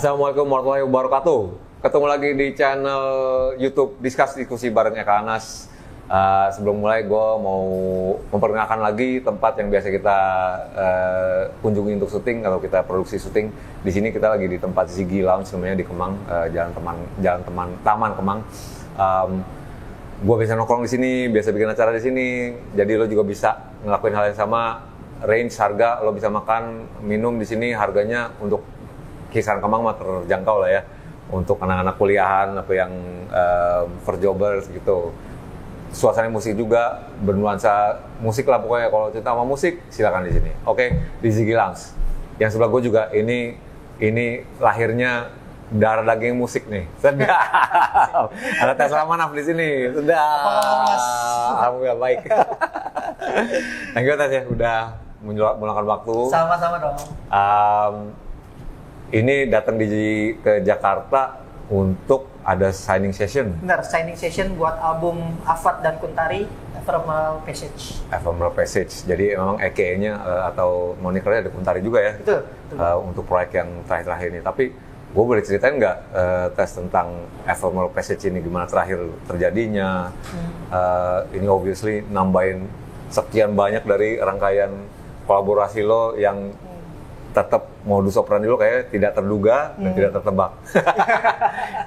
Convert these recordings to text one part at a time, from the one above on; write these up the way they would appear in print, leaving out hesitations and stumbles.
Assalamualaikum warahmatullahi wabarakatuh. Ketemu lagi di channel YouTube Diskusi bareng Eka Anas. Sebelum mulai, gue mau memperkenalkan lagi tempat yang biasa kita kunjungi untuk syuting. Kalau kita produksi syuting di sini, kita lagi di tempat Ziggy Lounge, namanya di Kemang, Taman Kemang. Gue biasa nongkrong di sini, biasa bikin acara di sini. Jadi lo juga bisa ngelakuin hal yang sama. Range harga, lo bisa makan, minum di sini. Harganya untuk kisaran Kemang mah terjangkau lah ya. Untuk anak-anak kuliahan atau yang for jobbers gitu. Suasana musik juga, bernuansa musik lah pokoknya. Kalau cerita sama musik, silakan di sini. Oke, di Ziggy Lounge. Yang sebelah gue juga, ini lahirnya darah daging musik nih. Sedap. Ada Tesla Manaf di sini. Sedap. Alhamdulillah baik. Thank you Tes ya, udah meluangkan waktu. Sama-sama dong. Ini datang ke Jakarta untuk ada signing session. Benar, signing session buat album Afat dan Kuntari, Ephemeral Passage. Ephemeral Passage. Jadi memang EKE-nya atau monikernya ada Kuntari juga ya. Betul. Untuk proyek yang terakhir ini. Tapi gue boleh ceritain nggak Tes tentang Ephemeral Passage ini, gimana terakhir terjadinya? Ini obviously nambahin sekian banyak dari rangkaian kolaborasi lo yang tetap modus operandi lo kayak tidak terduga dan tidak tertebak.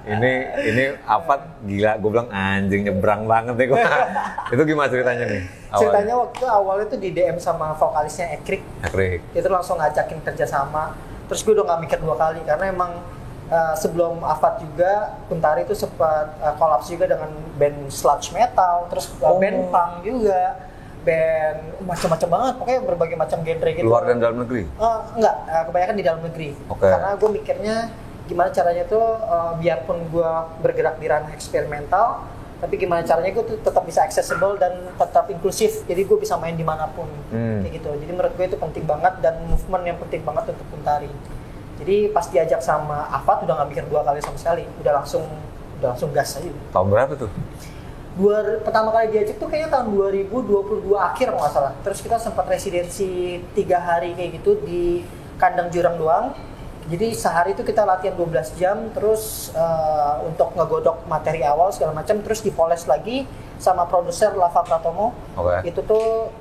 ini apa gila, gue bilang anjing nyebrang banget deh gue. Itu gimana ceritanya nih? Ceritanya waktu awalnya tuh di DM sama vokalisnya Ekrik. Itu langsung ngajakin kerjasama. Terus gue udah nggak mikir dua kali karena emang sebelum Afat juga Kuntari itu sempat kolaps juga dengan band sludge metal, terus band punk juga. Band macam-macam banget, pokoknya berbagai macam genre gitu. Luar dan dalam negeri? Enggak, kebanyakan di dalam negeri. Karena gue mikirnya gimana caranya tuh biarpun gue bergerak di ranah eksperimental, tapi gimana caranya gue tuh tetap bisa accessible dan tetap inklusif. Jadi gue bisa main dimanapun, kayak gitu. Jadi menurut gue itu penting banget dan movement yang penting banget untuk Kuntari. Jadi pas diajak sama Afat udah nggak mikir dua kali sama sekali, udah langsung gas aja. Tahun berapa tuh? Pertama kali diajak tuh kayaknya tahun 2022 akhir kalau nggak salah. Terus kita sempat residensi 3 hari kayak gitu di kandang jurang doang. Jadi sehari itu kita latihan 12 jam, terus untuk ngegodok materi awal segala macam, terus dipoles lagi sama produser Lava Pratomo. Itu tuh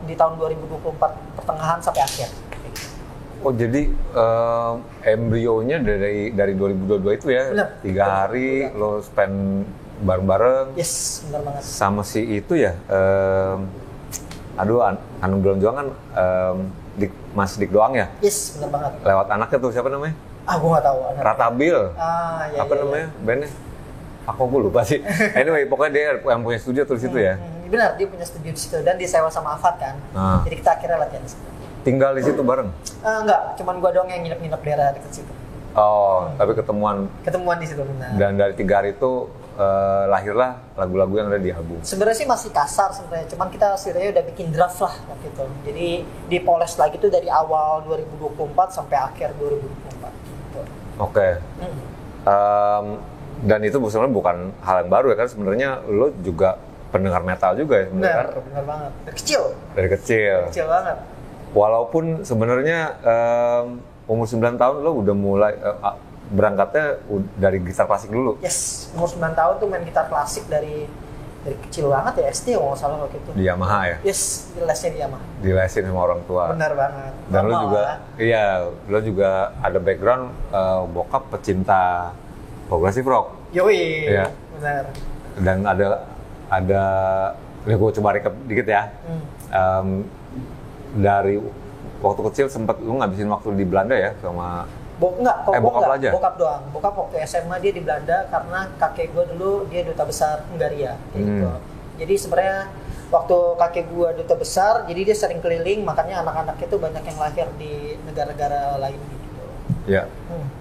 di tahun 2024 pertengahan sampai akhir. Oh jadi embrionya dari 2022 itu ya? Bener. 3 hari lo spend bareng-bareng. Yes, benar banget. Sama si itu ya, Hanum Doang kan Mas Dik doang ya? Yes, benar banget. Lewat anaknya tuh, siapa namanya? Gue nggak tahu. Ratabil. Iya. Apa namanya bandnya? Aku lupa sih. Anyway, pokoknya dia yang punya studio tuh di situ ya? Benar, dia punya studio di situ dan disewa sama Afat kan. Jadi kita akhirnya latihan di situ. Tinggal di situ bareng? Enggak, cuman gue doang yang nginep-nginep daerah dekat situ. Tapi ketemuan di situ benar. Dan dari 3 hari itu lahirlah lagu-lagu yang ada di album. Sebenarnya sih masih kasar sebenarnya, cuman kita akhirnya udah bikin draft lah waktu itu. Jadi dipoles lagi tuh dari awal 2024 sampai akhir 2024 gitu. Oke. Dan itu sebenarnya bukan hal yang baru ya kan, sebenarnya lo juga pendengar metal juga ya sebenarnya. Benar banget. Dari kecil banget. Walaupun sebenarnya umur 9 tahun lo udah mulai berangkatnya dari gitar klasik dulu. Yes, umur 9 tahun tuh main gitar klasik dari kecil banget ya, SD kalau nggak salah waktu itu. Di Yamaha ya? Yes, lesnya di Yamaha. Dilesin sama orang tua. Benar banget. Dan lo juga ada background bokap pecinta progressive rock. Yoi, ya. Benar. Dan ada gue coba recap dikit ya. Dari waktu kecil sempat lo ngabisin waktu di Belanda ya sama bokap doang. Bokap waktu SMA dia di Belanda karena kakek gue dulu dia duta besar Hungaria gitu. Jadi sebenarnya waktu kakek gue duta besar, jadi dia sering keliling, makanya anak-anaknya tuh banyak yang lahir di negara-negara lain gitu. Ya.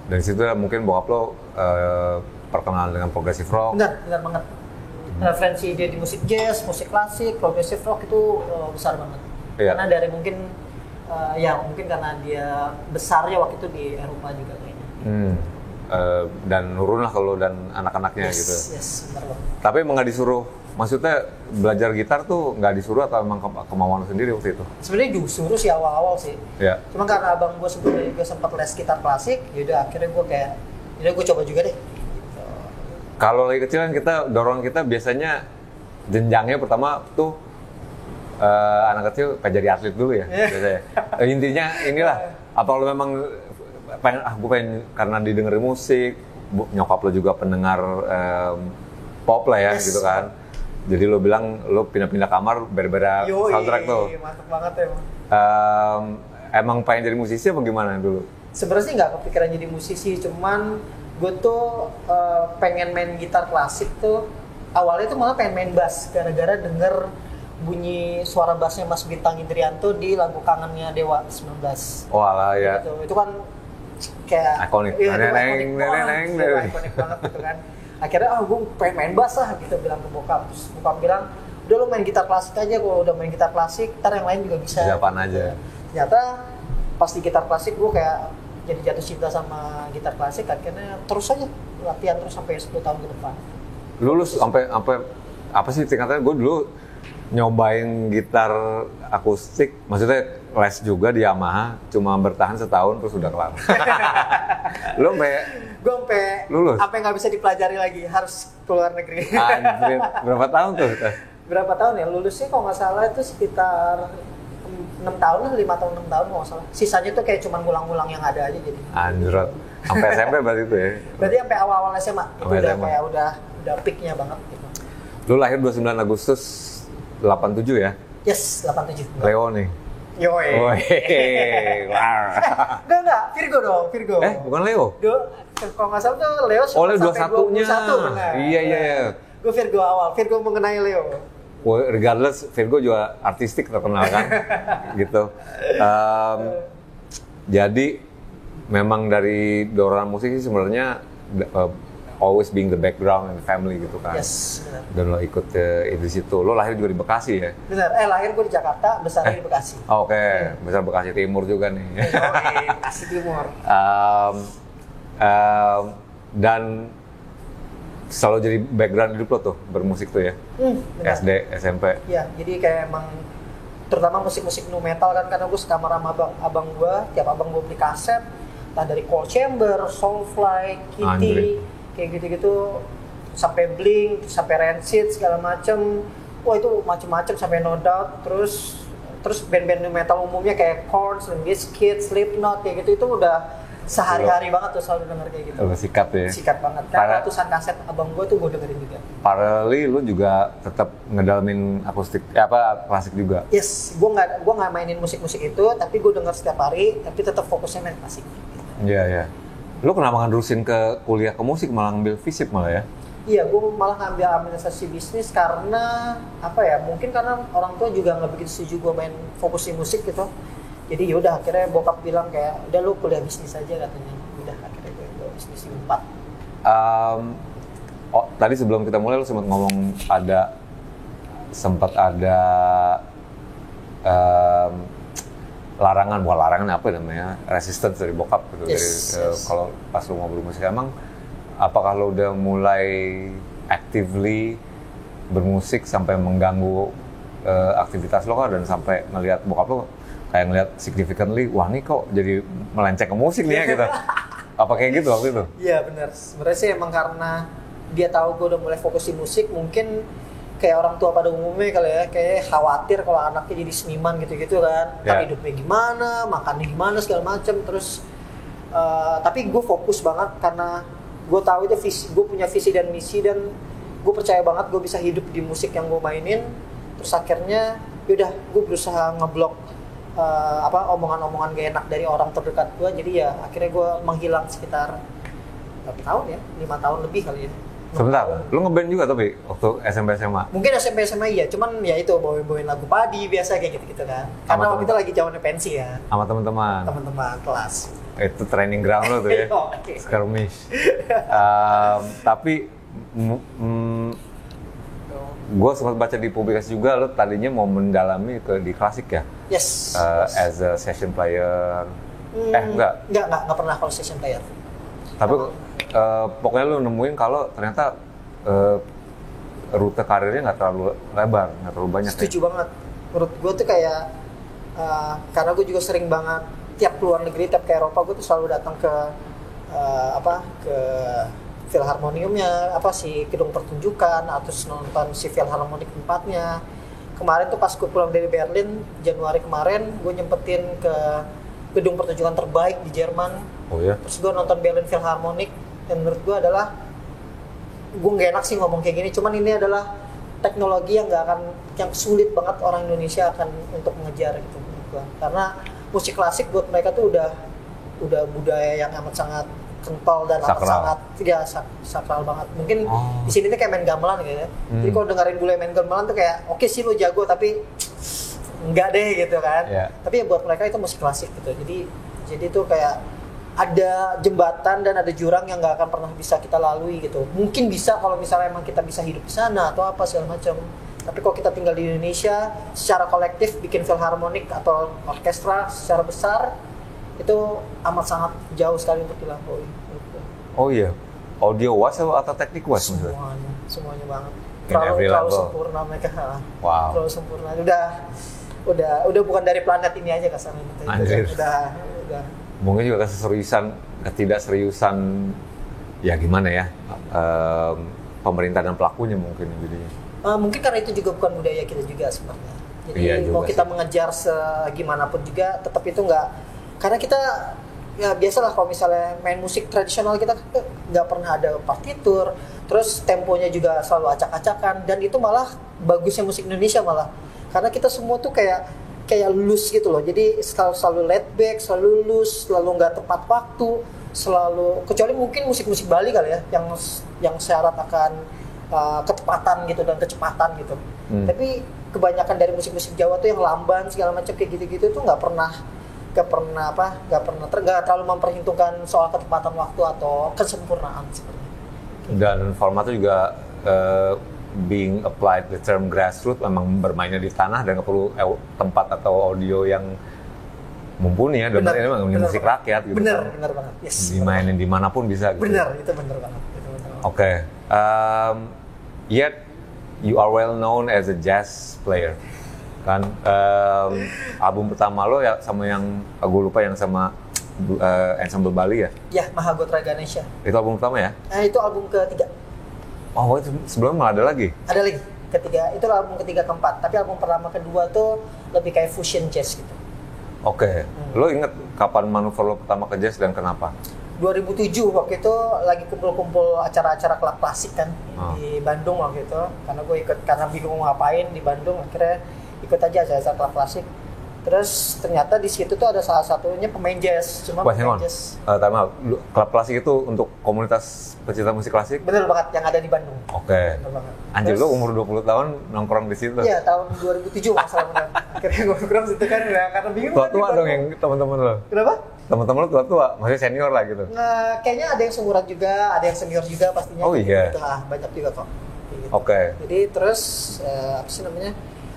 Dari situ mungkin bokap lo perkenalan dengan progressive rock. Benar banget. Referensi dia di musik jazz, musik klasik, progressive rock itu besar banget. Iya. Karena dari mungkin karena dia besarnya waktu itu di Eropa juga kayaknya. Dan nurun lah kalau dan anak-anaknya gitu. Yes, benar banget. Tapi emang nggak disuruh Maksudnya belajar gitar tuh nggak disuruh atau emang kemauan lu sendiri waktu itu? Sebenarnya disuruh sih awal-awal sih. Ya. Cuma karena abang gue sebelumnya juga sempat les gitar klasik, yaudah akhirnya gue kayak, yaudah gue coba juga deh. Kalau lagi kecil kan dorongan kita biasanya jenjangnya pertama tuh anak kecil pengen jadi atlet dulu ya. Biasanya. Intinya inilah, apa lu memang gue pengen karena didengerin musik, nyokap lo juga pendengar pop lah ya, gitu kan. Jadi lo bilang lo pindah-pindah kamar berbeda soundtrack tuh. Mantep banget ya. Emang pengen jadi musisi apa gimana dulu? Sebenarnya sih nggak kepikiran jadi musisi, cuman gue tuh pengen main gitar klasik tuh. Awalnya tuh malah pengen main bass, gara-gara denger bunyi suara bassnya Mas Bintang Indrianto di lagu Kangennya Dewa 19. Oh alah ya. Gitu. Itu kan kayak ikonik. Iya, Neng ikonik banget gitu kan. Akhirnya gue pengen main bass lah gitu, bilang ke bokap. Terus bokap bilang, udah lu main gitar klasik aja, kalau udah main gitar klasik ntar yang lain juga bisa. Bisa apaan gitu. aja. Ternyata pas di gitar klasik gue kayak jadi jatuh cinta sama gitar klasik, akhirnya terus aja latihan terus sampai 10 tahun ke depan. Lulus sampai apa sih tingkatannya? Gue dulu nyobain gitar akustik, maksudnya les juga di Yamaha, cuma bertahan setahun terus udah kelar. Lo Gue lulus? sampai nggak bisa dipelajari lagi, harus keluar negeri. Anjir, berapa tahun tuh? Berapa tahun ya? Lulusnya kalau nggak salah itu sekitar 6 tahun lah, 5 tahun 6 tahun kalau nggak salah. Sisanya tuh kayak cuma ngulang-ngulang yang ada aja jadi. Anjir, sampai SMP berarti itu ya? Berarti sampai awal-awal SMA, itu Sampai udah SMA. kayak udah peaknya banget gitu. Lu lahir 29 Agustus 87 ya? Yes, 87. Leo nih. Yoi. Woi, wah. Enggak, Virgo dong, Virgo. Bukan Leo? Kalau nggak salah tuh Leo Oh, Leo sampai 21-nya. 21, benar. Iya. Gue Virgo awal, Virgo mengenai Leo. Well, regardless, Virgo juga artistik terkenal kan, gitu. Jadi memang dari dorongan musik sih sebenarnya always being the background and the family gitu kan. Yes, benar. Dan lo ikut di situ. Lo lahir juga di Bekasi ya? Benar. Lahir gue di Jakarta, besarnya di Bekasi. Oke. Besar Bekasi Timur juga nih. Yoi, Bekasi Timur. Dan selalu jadi background hidup lo tuh bermusik tuh ya? Benar. SD, SMP. Iya, jadi kayak emang terutama musik-musik nu metal kan, karena gue sekamar sama abang gue, tiap abang gue beli kaset, entah dari Cold Chamber, Soulfly, Kitty, Andre. kayak gitu-gitu, sampai Blink, sampai Rancid segala macem. Wah itu macem-macem sampai No Doubt, terus band-band nu metal umumnya kayak Korn, Limp Bizkit, Slipknot kayak gitu, itu udah sehari-hari banget tuh selalu denger kayak gitu. Lo sikat ya? Sikat banget. Dan ratusan kaset abang gue tuh gue dengerin juga. Paralel lu juga tetap ngedalamin akustik, klasik juga? Yes, gue nggak mainin musik-musik itu, tapi gue denger setiap hari, tapi tetap fokusnya main klasik. Iya. Lu kenapa ngerusin ke kuliah ke musik malah ngambil FISIP malah ya? Iya, gue malah ngambil administrasi bisnis karena apa ya? Mungkin karena orang tua juga nggak begitu setuju gue main fokus di musik gitu. Jadi yaudah akhirnya bokap bilang kayak udah lu kuliah bisnis aja katanya. Udah akhirnya gue bisnis di 4. Tadi sebelum kita mulai lu sempat ngomong sempat ada bukan larangan apa namanya, resistance dari bokap gitu. Yes. Kalau pas lu ngobrol musik, emang apakah lu udah mulai actively bermusik sampai mengganggu aktivitas lo kan, dan sampai ngelihat bokap lo kayak ngelihat significantly, wah nih kok jadi melenceng ke musik nih ya gitu. Apa kayak gitu waktu itu? Iya benar. Sebenarnya sih emang karena dia tahu gue udah mulai fokus di musik, mungkin kayak orang tua pada umumnya kali ya, kayak khawatir kalau anaknya jadi seniman gitu-gitu kan. Tapi hidupnya gimana, makannya gimana segala macem. Terus tapi gue fokus banget karena gue tahu itu gue punya visi dan misi, dan gue percaya banget gue bisa hidup di musik yang gue mainin. Terus akhirnya yaudah gue berusaha ngeblok omongan-omongan gak enak dari orang terdekat gue. Jadi ya akhirnya gue menghilang sekitar berapa tahun ya, 5 tahun lebih kali ya. Sebentar, lu ngeband juga tapi waktu SMP SMA? Mungkin SMP SMA iya, cuman ya itu bawain lagu padi biasa kayak gitu-gitu kan. Karena waktu itu lagi zamannya pensi ya. Sama teman-teman Kelas. Itu training ground lo tuh ya. Skirmish. Tapi gue sempat baca di publikasi juga, lo tadinya mau mendalami di klasik ya? Yes. As a session player. Enggak pernah kalau session player. Tapi pokoknya lo nemuin kalau ternyata rute karirnya nggak terlalu lebar, nggak terlalu banyak. Setuju banget. Menurut gue tuh kayak karena gue juga sering banget tiap keluar negeri, tiap ke Eropa, gue tuh selalu datang ke ke Philharmoniumnya, si gedung pertunjukan, atau nonton si Philharmonic tempatnya. Kemarin tuh pas gue pulang dari Berlin Januari kemarin, gue nyempetin ke gedung pertunjukan terbaik di Jerman. Oh ya. Terus gue nonton Berlin Philharmonic, dan menurut gue adalah, gue nggak enak sih ngomong kayak gini, cuman ini adalah teknologi yang sulit banget orang Indonesia akan untuk mengejar gitu menurut gue. Karena musik klasik buat mereka tuh udah budaya yang amat sangat kental dan amat sangat sakral banget. Mungkin di sini tuh kayak main gamelan gitu ya. Jadi kalau dengerin bule main gamelan tuh kayak oke sih lo jago, tapi enggak deh gitu kan. Yeah. Tapi ya buat mereka itu musik klasik gitu. Jadi tuh kayak ada jembatan dan ada jurang yang nggak akan pernah bisa kita lalui gitu. Mungkin bisa kalau misalnya emang kita bisa hidup di sana atau apa segala macam. Tapi kalau kita tinggal di Indonesia secara kolektif bikin filharmonik atau orkestra secara besar, itu amat sangat jauh sekali untuk dilampaui. Oh iya, audio was atau teknik was? Semuanya banget. Terlalu sempurna mereka. Wow. Terlalu sempurna. Udah bukan dari planet ini aja kasarnya. Udah. Mungkin juga ketidakseriusan ya gimana ya, pemerintah dan pelakunya mungkin jadinya. Mungkin karena itu juga bukan budaya kita juga sebenarnya. Jadi mau kita mengejar segimanapun juga tetap itu nggak, karena kita ya biasalah kalau misalnya main musik tradisional kita nggak pernah ada partitur, terus temponya juga selalu acak-acakan, dan itu malah bagusnya musik Indonesia malah karena kita semua tuh kayak loose gitu loh. Jadi selalu laid back, selalu loose, selalu nggak tepat waktu, selalu, kecuali mungkin musik-musik Bali kali ya yang syarat akan ketepatan gitu dan kecepatan gitu. Tapi kebanyakan dari musik-musik Jawa tuh yang lamban segala macam kayak gitu-gitu tuh nggak terlalu memperhitungkan soal ketepatan waktu atau kesempurnaan sebenarnya. Dan formatnya juga being applied the term grassroots, memang bermainnya di tanah dan nggak perlu tempat atau audio yang mumpuni ya. Dan memang musik rakyat gitu. Bener banget. Yes. Dimainin dimanapun bisa. Gitu. Itu bener banget. Oke. Yet you are well known as a jazz player, kan? Album pertama lo ya sama yang gue lupa, yang sama Ensemble Bali ya? Ya, Mahagotra Ganesha. Itu album pertama ya? Itu album ketiga. Oh, itu sebelumnya ada lagi? Ada lagi, ketiga. Itu album ketiga keempat. Tapi album pertama kedua tuh lebih kayak fusion jazz gitu. Oke. Lo inget kapan manuver lo pertama ke jazz dan kenapa? 2007 waktu itu lagi kumpul-kumpul acara-acara klub klasik kan di Bandung waktu itu, karena gue ikut karena bingung mau ngapain di Bandung, akhirnya ikut aja acara-acara klub klasik. Terus ternyata di situ tuh ada salah satunya pemain jazz, pemain jazz. Klub klasik itu untuk komunitas pecinta musik klasik? Bener banget, yang ada di Bandung. Oke. Anjir, lo umur 20 tahun nongkrong di situ? Iya, tahun 2007 masalah bener. Akhirnya gue nongkrong situ kan ya, karena bingung. Tua-tua dong yang teman-teman lo? Kenapa? Teman-teman lo tua-tua, masih senior lah gitu? Nah, kayaknya ada yang seumuran juga, ada yang senior juga pastinya. Oh iya? Gitu. Banyak juga kok. Gitu. Oke. Jadi terus,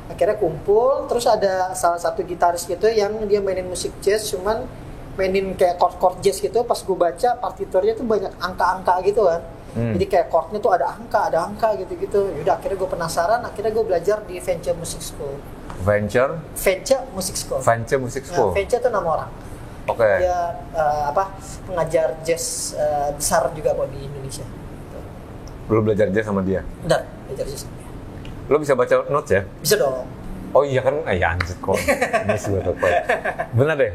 akhirnya kumpul, terus ada salah satu gitaris gitu yang dia mainin musik jazz, cuman mainin kayak chord jazz gitu. Pas gue baca partiturnya tuh banyak angka-angka gitu kan. Jadi kayak chordnya tuh ada angka gitu-gitu. Yaudah akhirnya gue penasaran, akhirnya gue belajar di Venture Music School. Venture Music School. Nah, Venture tuh nama orang. Oke. Dia pengajar jazz besar juga kok di Indonesia. Lo belajar jazz sama dia? Benar, belajar jazz sama dia. Lo bisa baca notes ya? Bisa dong. Oh iya kan, ya anjir kok. Ini sih gue tau. Bener deh,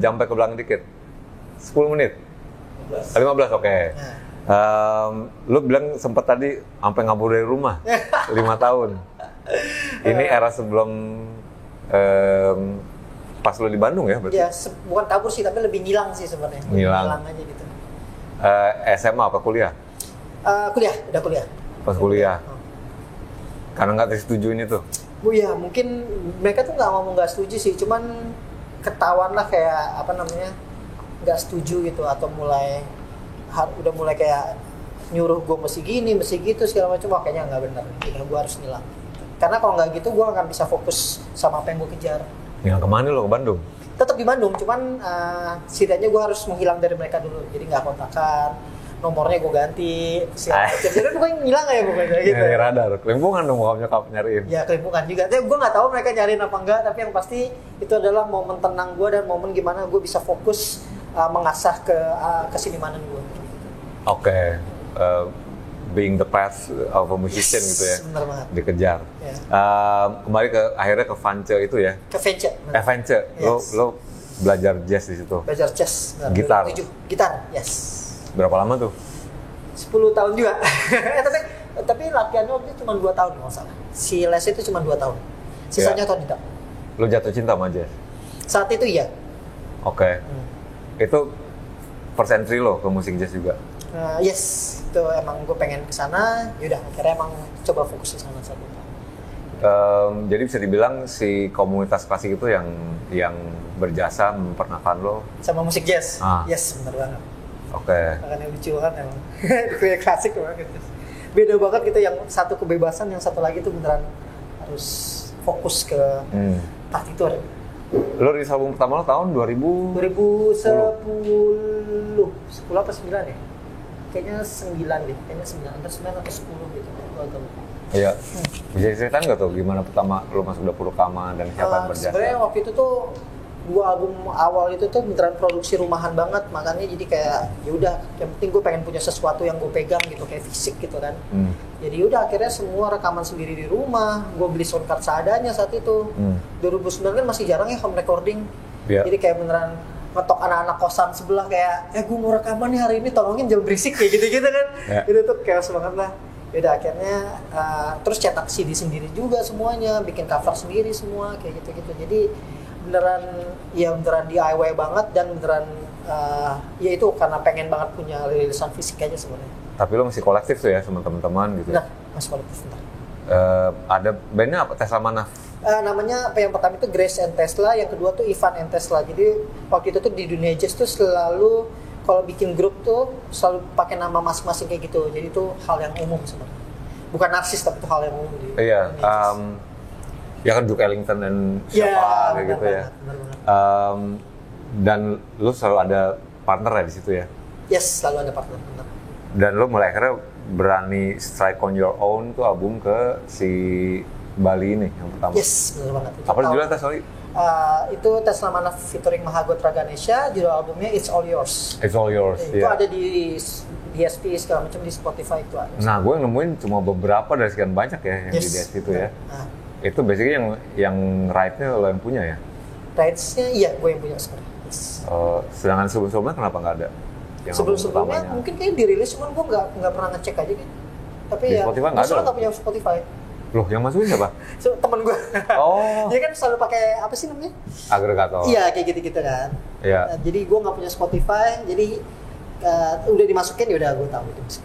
sampai ke belakang dikit. 10 menit? 15, oke. Lo bilang sempat tadi sampai ngabur dari rumah 5 tahun. Ini era sebelum pas lo di Bandung ya berarti? Ya, bukan kabur sih, tapi lebih ngilang sih sebenarnya. Ngilang aja gitu. SMA apa kuliah? Udah kuliah. Pas kuliah? Karena nggak disetujuin itu? Oh ya, mungkin mereka tuh nggak setuju sih, cuman ketahuan lah kayak nggak setuju gitu, atau udah mulai kayak nyuruh gue mesti gini, mesti gitu segala macam. Kayaknya nggak benar, gue harus ngilang. Karena kalau nggak gitu gue akan bisa fokus sama apa yang gue kejar. Yang kemana lo, ke Bandung? Tetap di Bandung, cuman setidaknya gue harus menghilang dari mereka dulu. Jadi nggak kontakan, nomornya gue ganti, jadi pokoknya ngilang ya pokoknya gitu. Nyari radar, kelimpungan dong bokap nyokap nyariin. Ya kelimpungan juga, tapi gue nggak tahu mereka nyariin apa enggak, tapi yang pasti itu adalah momen tenang gue dan momen gimana gue bisa fokus mengasah kesenimanan gue. Oke. Being the path of a musician gitu ya, bener banget. dikejar. Ya. Kembali akhirnya ke Vance itu ya. Ke Vance. Vance, lo belajar jazz di situ. Belajar jazz. Gitar. Gitar, yes. Berapa lama tuh? 10 tahun juga. tapi latihannya waktu itu cuma 2 tahun nggak salah. Si les itu cuma 2 tahun. Sisanya otodidak. Lo jatuh cinta sama jazz? Saat itu iya. Oke. Itu first entry lo ke musik jazz juga? Yes, itu emang gue pengen kesana. Yaudah, akhirnya emang coba fokus ke sana satu. Jadi bisa dibilang si komunitas klasik itu yang berjasa memperkenalkan lo sama musik jazz. Yes, benar banget. Oke. Makanya lucu kan emang. Kayak klasik banget. Beda banget gitu, yang satu kebebasan, yang satu lagi tuh beneran harus fokus ke partitur. Lo rilis album pertama lo tahun 2010 apa 9 ya? Kayaknya 9 deh, kayaknya 9 atau 10 gitu. Iya. Bisa ceritain nggak tuh gimana pertama lo masuk dapur rekaman dan siapa yang berjasa? Sebenarnya waktu itu tuh 2 album awal itu tuh beneran produksi rumahan banget, makanya jadi kayak ya udah, yang penting gue pengen punya sesuatu yang gue pegang gitu, kayak fisik gitu kan. Jadi udah akhirnya semua rekaman sendiri di rumah, gue beli sound card seadanya saat itu. 2009 kan masih jarang ya home recording. Jadi kayak beneran ngetok anak-anak kosan sebelah kayak, gue mau rekaman nih hari ini, tolongin jangan berisik kayak gitu-gitu kan. Itu tuh chaos banget lah. Yaudah akhirnya terus cetak CD sendiri juga semuanya, bikin cover sendiri semua kayak gitu-gitu. Jadi beneran DIY banget dan beneran ya itu karena pengen banget punya rilisan fisik aja sebenarnya. Tapi lo masih kolektif tuh ya sama teman-teman gitu? Nah, masih kolektif bentar. Ada bandnya apa? Tesla mana? Namanya yang pertama itu Grace and Tesla, yang kedua tuh Ivan and Tesla. Jadi waktu itu tuh di dunia jazz tuh selalu kalau bikin grup tuh selalu pakai nama masing-masing kayak gitu. Jadi itu hal yang umum sebenarnya. Bukan narsis tapi itu hal yang umum di Iya. Ya kan Duke Ellington dan siapa kayak gitu ya. Dan lu selalu ada partner ya di situ ya? Yes, selalu ada partner. Dan lu mulai akhirnya berani strike on your own tuh album ke si Bali ini yang pertama. Yes, benar banget. Apa judulnya tes sorry? Itu Tesla Mana featuring Mahagot Raganesha, judul albumnya It's All Yours. It's All Yours. Itu ada di DSP segala macam, di Spotify itu ada. Nah, gue nemuin cuma beberapa dari sekian banyak ya yang di DSP itu ya. Itu basically yang right-nya lo yang punya ya? Rights-nya iya, gue yang punya sekarang. Yes. Sedangkan sebelum-sebelumnya kenapa nggak ada? Sebelum-sebelumnya mungkin kayak dirilis, cuman gue nggak pernah ngecek aja kan. Tapi di ya, Spotify nggak ada. Nggak punya Spotify. Loh, yang masukin siapa? Temen gue. Oh. Dia kan selalu pakai apa sih namanya? Agregator. Iya, kayak gitu-gitu kan. Iya. Jadi gue nggak punya Spotify, jadi udah dimasukin ya udah gue tahu itu.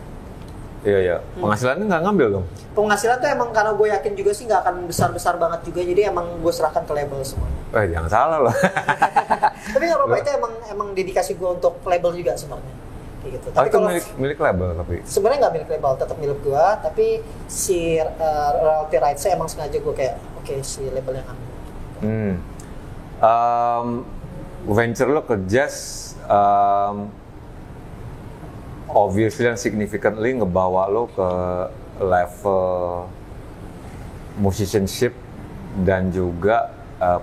Iya. Penghasilannya nggak ngambil dong? Penghasilan tuh emang karena gue yakin juga sih nggak akan besar-besar banget juga, jadi emang gue serahkan ke label semua. Jangan salah loh. Tapi nggak apa-apa, itu emang dedikasi gue untuk label juga sebenarnya. Kayak gitu. Tapi itu milik label tapi? Sebenarnya nggak milik label, tetap milik gue, tapi si royalty rights-nya emang sengaja gue kayak oke, si label yang ambil. Venture lo ke jazz obviously dan significantly ngebawa lo ke level musicianship dan juga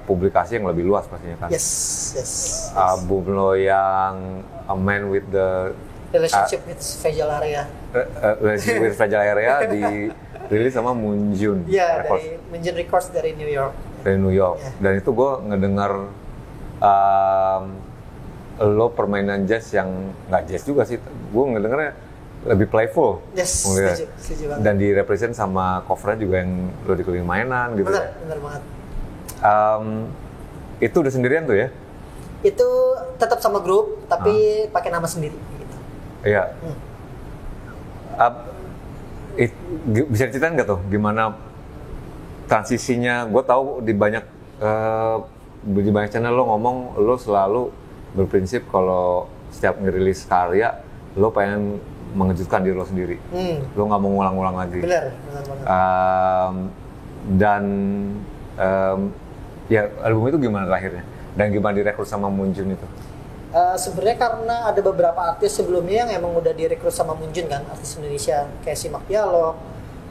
publikasi yang lebih luas pastinya kan. Yes. Album lo yang A Man with the Relationship with Fragile Area. Relationship with Fragile Area dirilis sama Munjun. Iya, dari Munjun Records dari New York. Dari New York. Yeah. Dan itu gue ngedengar lo permainan jazz yang nggak jazz juga sih. Gue ngedengarnya lebih playful. Yes, setuju banget. Dan direpresent sama covernya juga yang lo dikelilingi mainan gitu. Bener banget. Itu udah sendirian tuh ya? Itu tetap sama grup, tapi pakai nama sendiri gitu. Iya. Bisa ceritain nggak tuh gimana transisinya? Gue tahu di banyak channel lo ngomong lo selalu berprinsip kalau setiap ngerilis karya lo pengen mengejutkan diri lo sendiri. Lo nggak mau ngulang-ngulang lagi. Benar banget. Dan ya album itu gimana terakhirnya? Dan gimana direkrut sama Munjun itu? Sebenarnya karena ada beberapa artis sebelumnya yang emang udah direkrut sama Munjun kan, artis Indonesia kayak si Mak Dialog,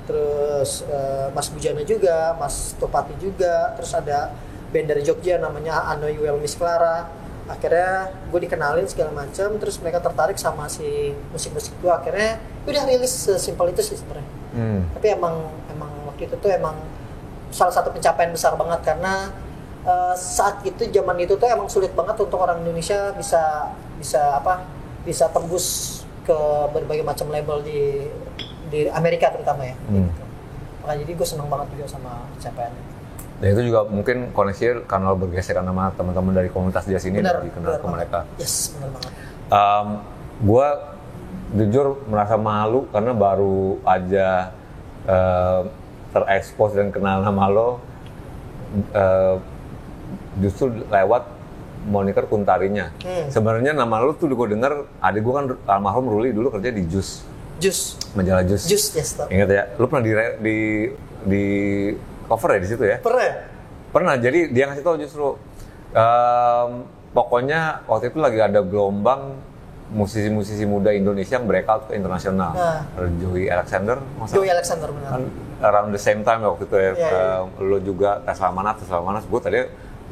terus Mas Bujana juga, Mas Topati juga, terus ada band dari Jogja namanya Anoyuel Miss Clara. Akhirnya gue dikenalin segala macam, terus mereka tertarik sama si musik-musik gue. Akhirnya udah rilis, sesimpel itu sih sebenarnya. Tapi emang waktu itu tuh emang salah satu pencapaian besar banget karena saat itu, zaman itu tuh emang sulit banget untuk orang Indonesia bisa tembus ke berbagai macam label di Amerika terutama ya. Gitu. Makanya jadi gue seneng banget juga sama pencapaiannya. Dan itu juga mungkin koneksinya karena lo bergeser sama teman-teman dari komunitas dia sini dan dikenal ke mereka. Yes, benar banget. Gue jujur merasa malu karena baru aja terekspos dan kenal nama lo justru lewat moniker Kuntarinya. Sebenarnya nama lo tuh gue denger, adik gue kan almarhum Ruli dulu kerja di Jus. Majalah Jus. Yes, tau. Ingat ya, lo pernah di cover ya di situ ya? Pernah. Jadi dia ngasih tahu justru pokoknya waktu itu lagi ada gelombang musisi-musisi muda Indonesia yang breakout ke internasional. Joey Alexander benar. Kan around the same time waktu itu ya. Lo juga Tesla Manas. Gue tadi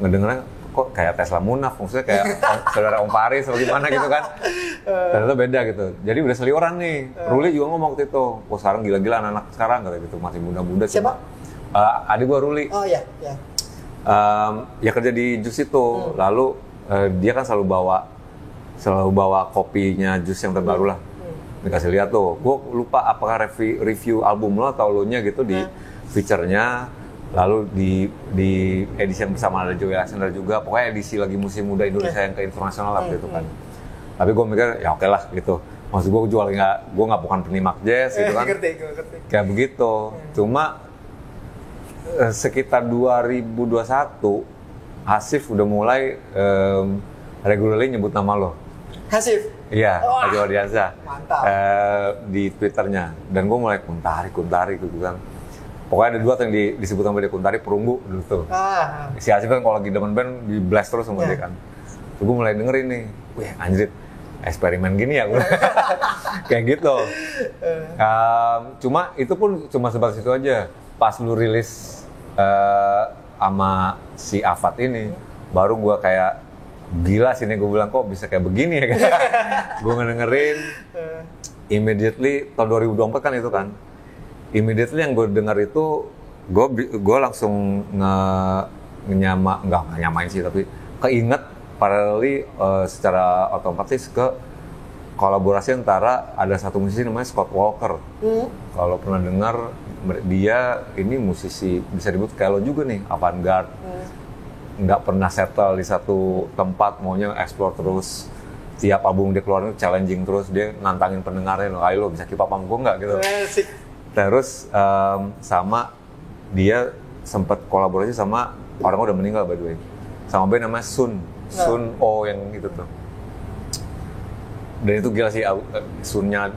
ngedengernya kok kayak Tesla Munaf, maksudnya kayak saudara Om Paris atau gimana gitu kan. Ternyata beda gitu. Jadi udah seliuran nih. Ruli juga ngomong waktu itu, sekarang gila-gila anak-anak sekarang kata gitu, masih muda-muda. Siapa? Adik gua Ruli. Oh iya. Ya kerja di Jus itu. Lalu dia kan selalu bawa kopinya Jus yang terbaru lah. Dikasih lihat tuh. Gua lupa apakah review album lo atau lo nya gitu di feature-nya. Lalu di edisi yang bersama ada Joey Alexander juga. Pokoknya edisi lagi musim muda Indonesia yang ke internasional lah gitu kan. Tapi gue mikir ya oke lah gitu. Maksud gue gue nggak bukan penyimak jazz gitu kan. Ngerti. Kayak begitu. Cuma sekitar 2021 Hasif udah mulai regularly nyebut nama lo. Hasif? Iya, Haji Wardiansyah. Mantap. Di Twitternya. Dan gue mulai kuntari gitu kan. Pokoknya ada dua yang disebut sama dia, Kuntari, Perunggu dulu tuh. Si Hasif kan kalau lagi demen band di blast terus sama dia kan. Terus gue mulai dengerin nih, wih anjir, eksperimen gini ya gue. Kayak gitu. Cuma itu pun cuma sebatas itu aja. Pas lu rilis sama si Afat ini, baru gue kayak gila sih nih, gue bilang kok bisa kayak begini ya kan. Gue ngedengerin, immediately tahun 2024 kan itu kan. Immediately yang gue dengar itu, gue langsung nggak nyamain sih, tapi keinget paraleli secara otomatis ke kolaborasi antara ada satu musisi namanya Scott Walker. Kalau pernah dengar, dia ini musisi bisa disebut kayak lo juga nih, avant-garde. Nggak pernah settle di satu tempat, maunya explore terus. Tiap album dia keluarin challenging terus, dia nantangin pendengarnya, ayo lo bisa keep up sama gue nggak gitu. Terus sama dia sempat kolaborasi sama orang udah meninggal by the way, sama band namanya Sun O yang itu tuh. Dan itu gila sih, Sunnya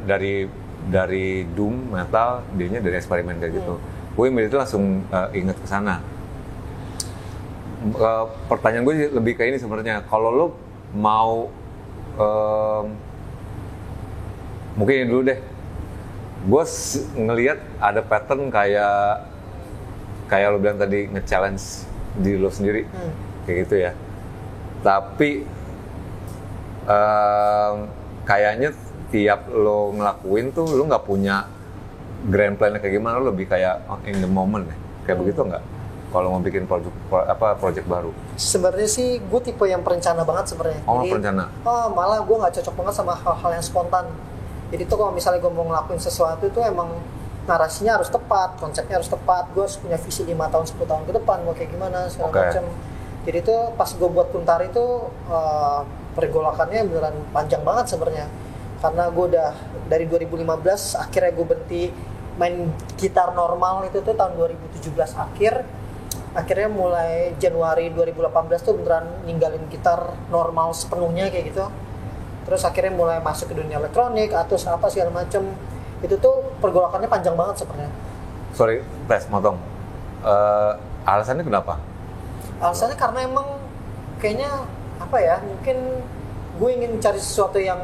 dari doom metal, dianya dari eksperimen kayak gitu. Gue immediately langsung inget ke sana. Pertanyaan gue lebih kayak ini sebenarnya, kalau lo mau mungkin ini dulu deh. Gue ngelihat ada pattern kayak lo bilang tadi, nge-challenge diri lo sendiri, kayak gitu ya. Tapi kayaknya tiap lo ngelakuin tuh lo nggak punya grand plan kayak gimana, lo lebih kayak in the moment ya, kayak begitu nggak? Kalau mau bikin project baru? Sebenarnya sih gue tipe yang perencana banget sebenarnya. Perencana? Malah gue nggak cocok banget sama hal-hal yang spontan. Jadi tuh kalau misalnya gue mau ngelakuin sesuatu itu emang narasinya harus tepat, konsepnya harus tepat, gue harus punya visi 5 tahun, 10 tahun ke depan, mau kayak gimana, segala macam. Jadi tuh pas gue buat Kuntari itu pergolakannya beneran panjang banget sebenarnya. Karena gue udah dari 2015 akhirnya gue berhenti main gitar normal itu tuh tahun 2017 akhirnya mulai Januari 2018 tuh beneran ninggalin gitar normal sepenuhnya kayak gitu. Terus akhirnya mulai masuk ke dunia elektronik atau apa segala macem. Itu tuh pergolakannya panjang banget sebenarnya. Sorry, motong. Alasannya kenapa? Alasannya karena emang kayaknya apa ya, mungkin gue ingin cari sesuatu yang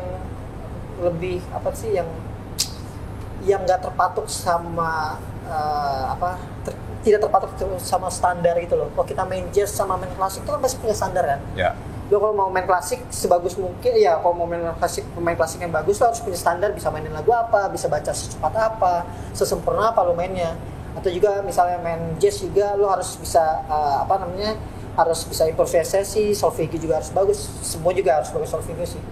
lebih apa sih, yang nggak terpatok sama tidak terpatok sama standar gitu loh. Kalau kita main jazz sama main klasik itu kan pasti punya standar kan. Ya. Lo kalau mau main klasik sebagus mungkin, ya kalau mau main klasik, pemain klasik yang bagus lo harus punya standar, bisa mainin lagu apa, bisa baca secepat apa, sesempurna apa lo mainnya. Atau juga misalnya main jazz juga lo harus bisa harus bisa improvisasi, solfege juga harus bagus, semua juga harus bagus solfege sih.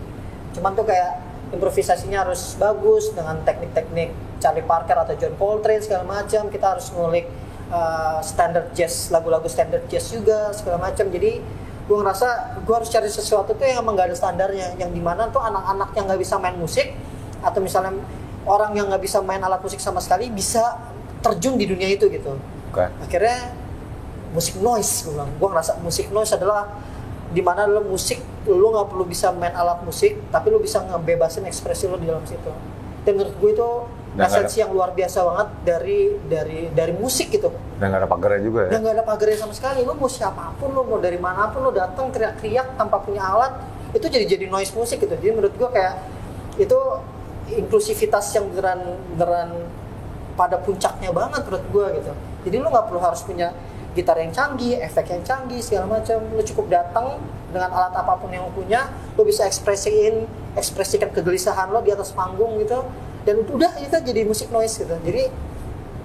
Cuman tuh kayak improvisasinya harus bagus dengan teknik-teknik Charlie Parker atau John Coltrane segala macam. Kita harus ngulik standar jazz, lagu-lagu standar jazz juga segala macam. Jadi gue ngerasa gue harus cari sesuatu tuh yang emang gak ada standarnya, yang dimana tuh anak-anak yang nggak bisa main musik atau misalnya orang yang nggak bisa main alat musik sama sekali bisa terjun di dunia itu gitu. Akhirnya musik noise, gue ngerasa musik noise adalah dimana lo musik, lo nggak perlu bisa main alat musik, tapi lo bisa ngebebasin ekspresi lo di dalam situ. Dan menurut gue itu esensi yang luar biasa banget dari musik gitu. Dan nggak ada pagarnya juga ya? Dan nggak ada pagarnya sama sekali. Lo mau siapapun, lo mau dari manapun, lo datang teriak-teriak tanpa punya alat, itu jadi noise musik gitu. Jadi menurut gue kayak itu inklusivitas yang beneran pada puncaknya banget menurut gue gitu. Jadi lo nggak perlu harus punya gitar yang canggih, efek yang canggih segala macam. Lo cukup datang dengan alat apapun yang lo punya, lo bisa ekspresikan kegelisahan lo di atas panggung gitu. Dan udah itu jadi musik noise gitu. Jadi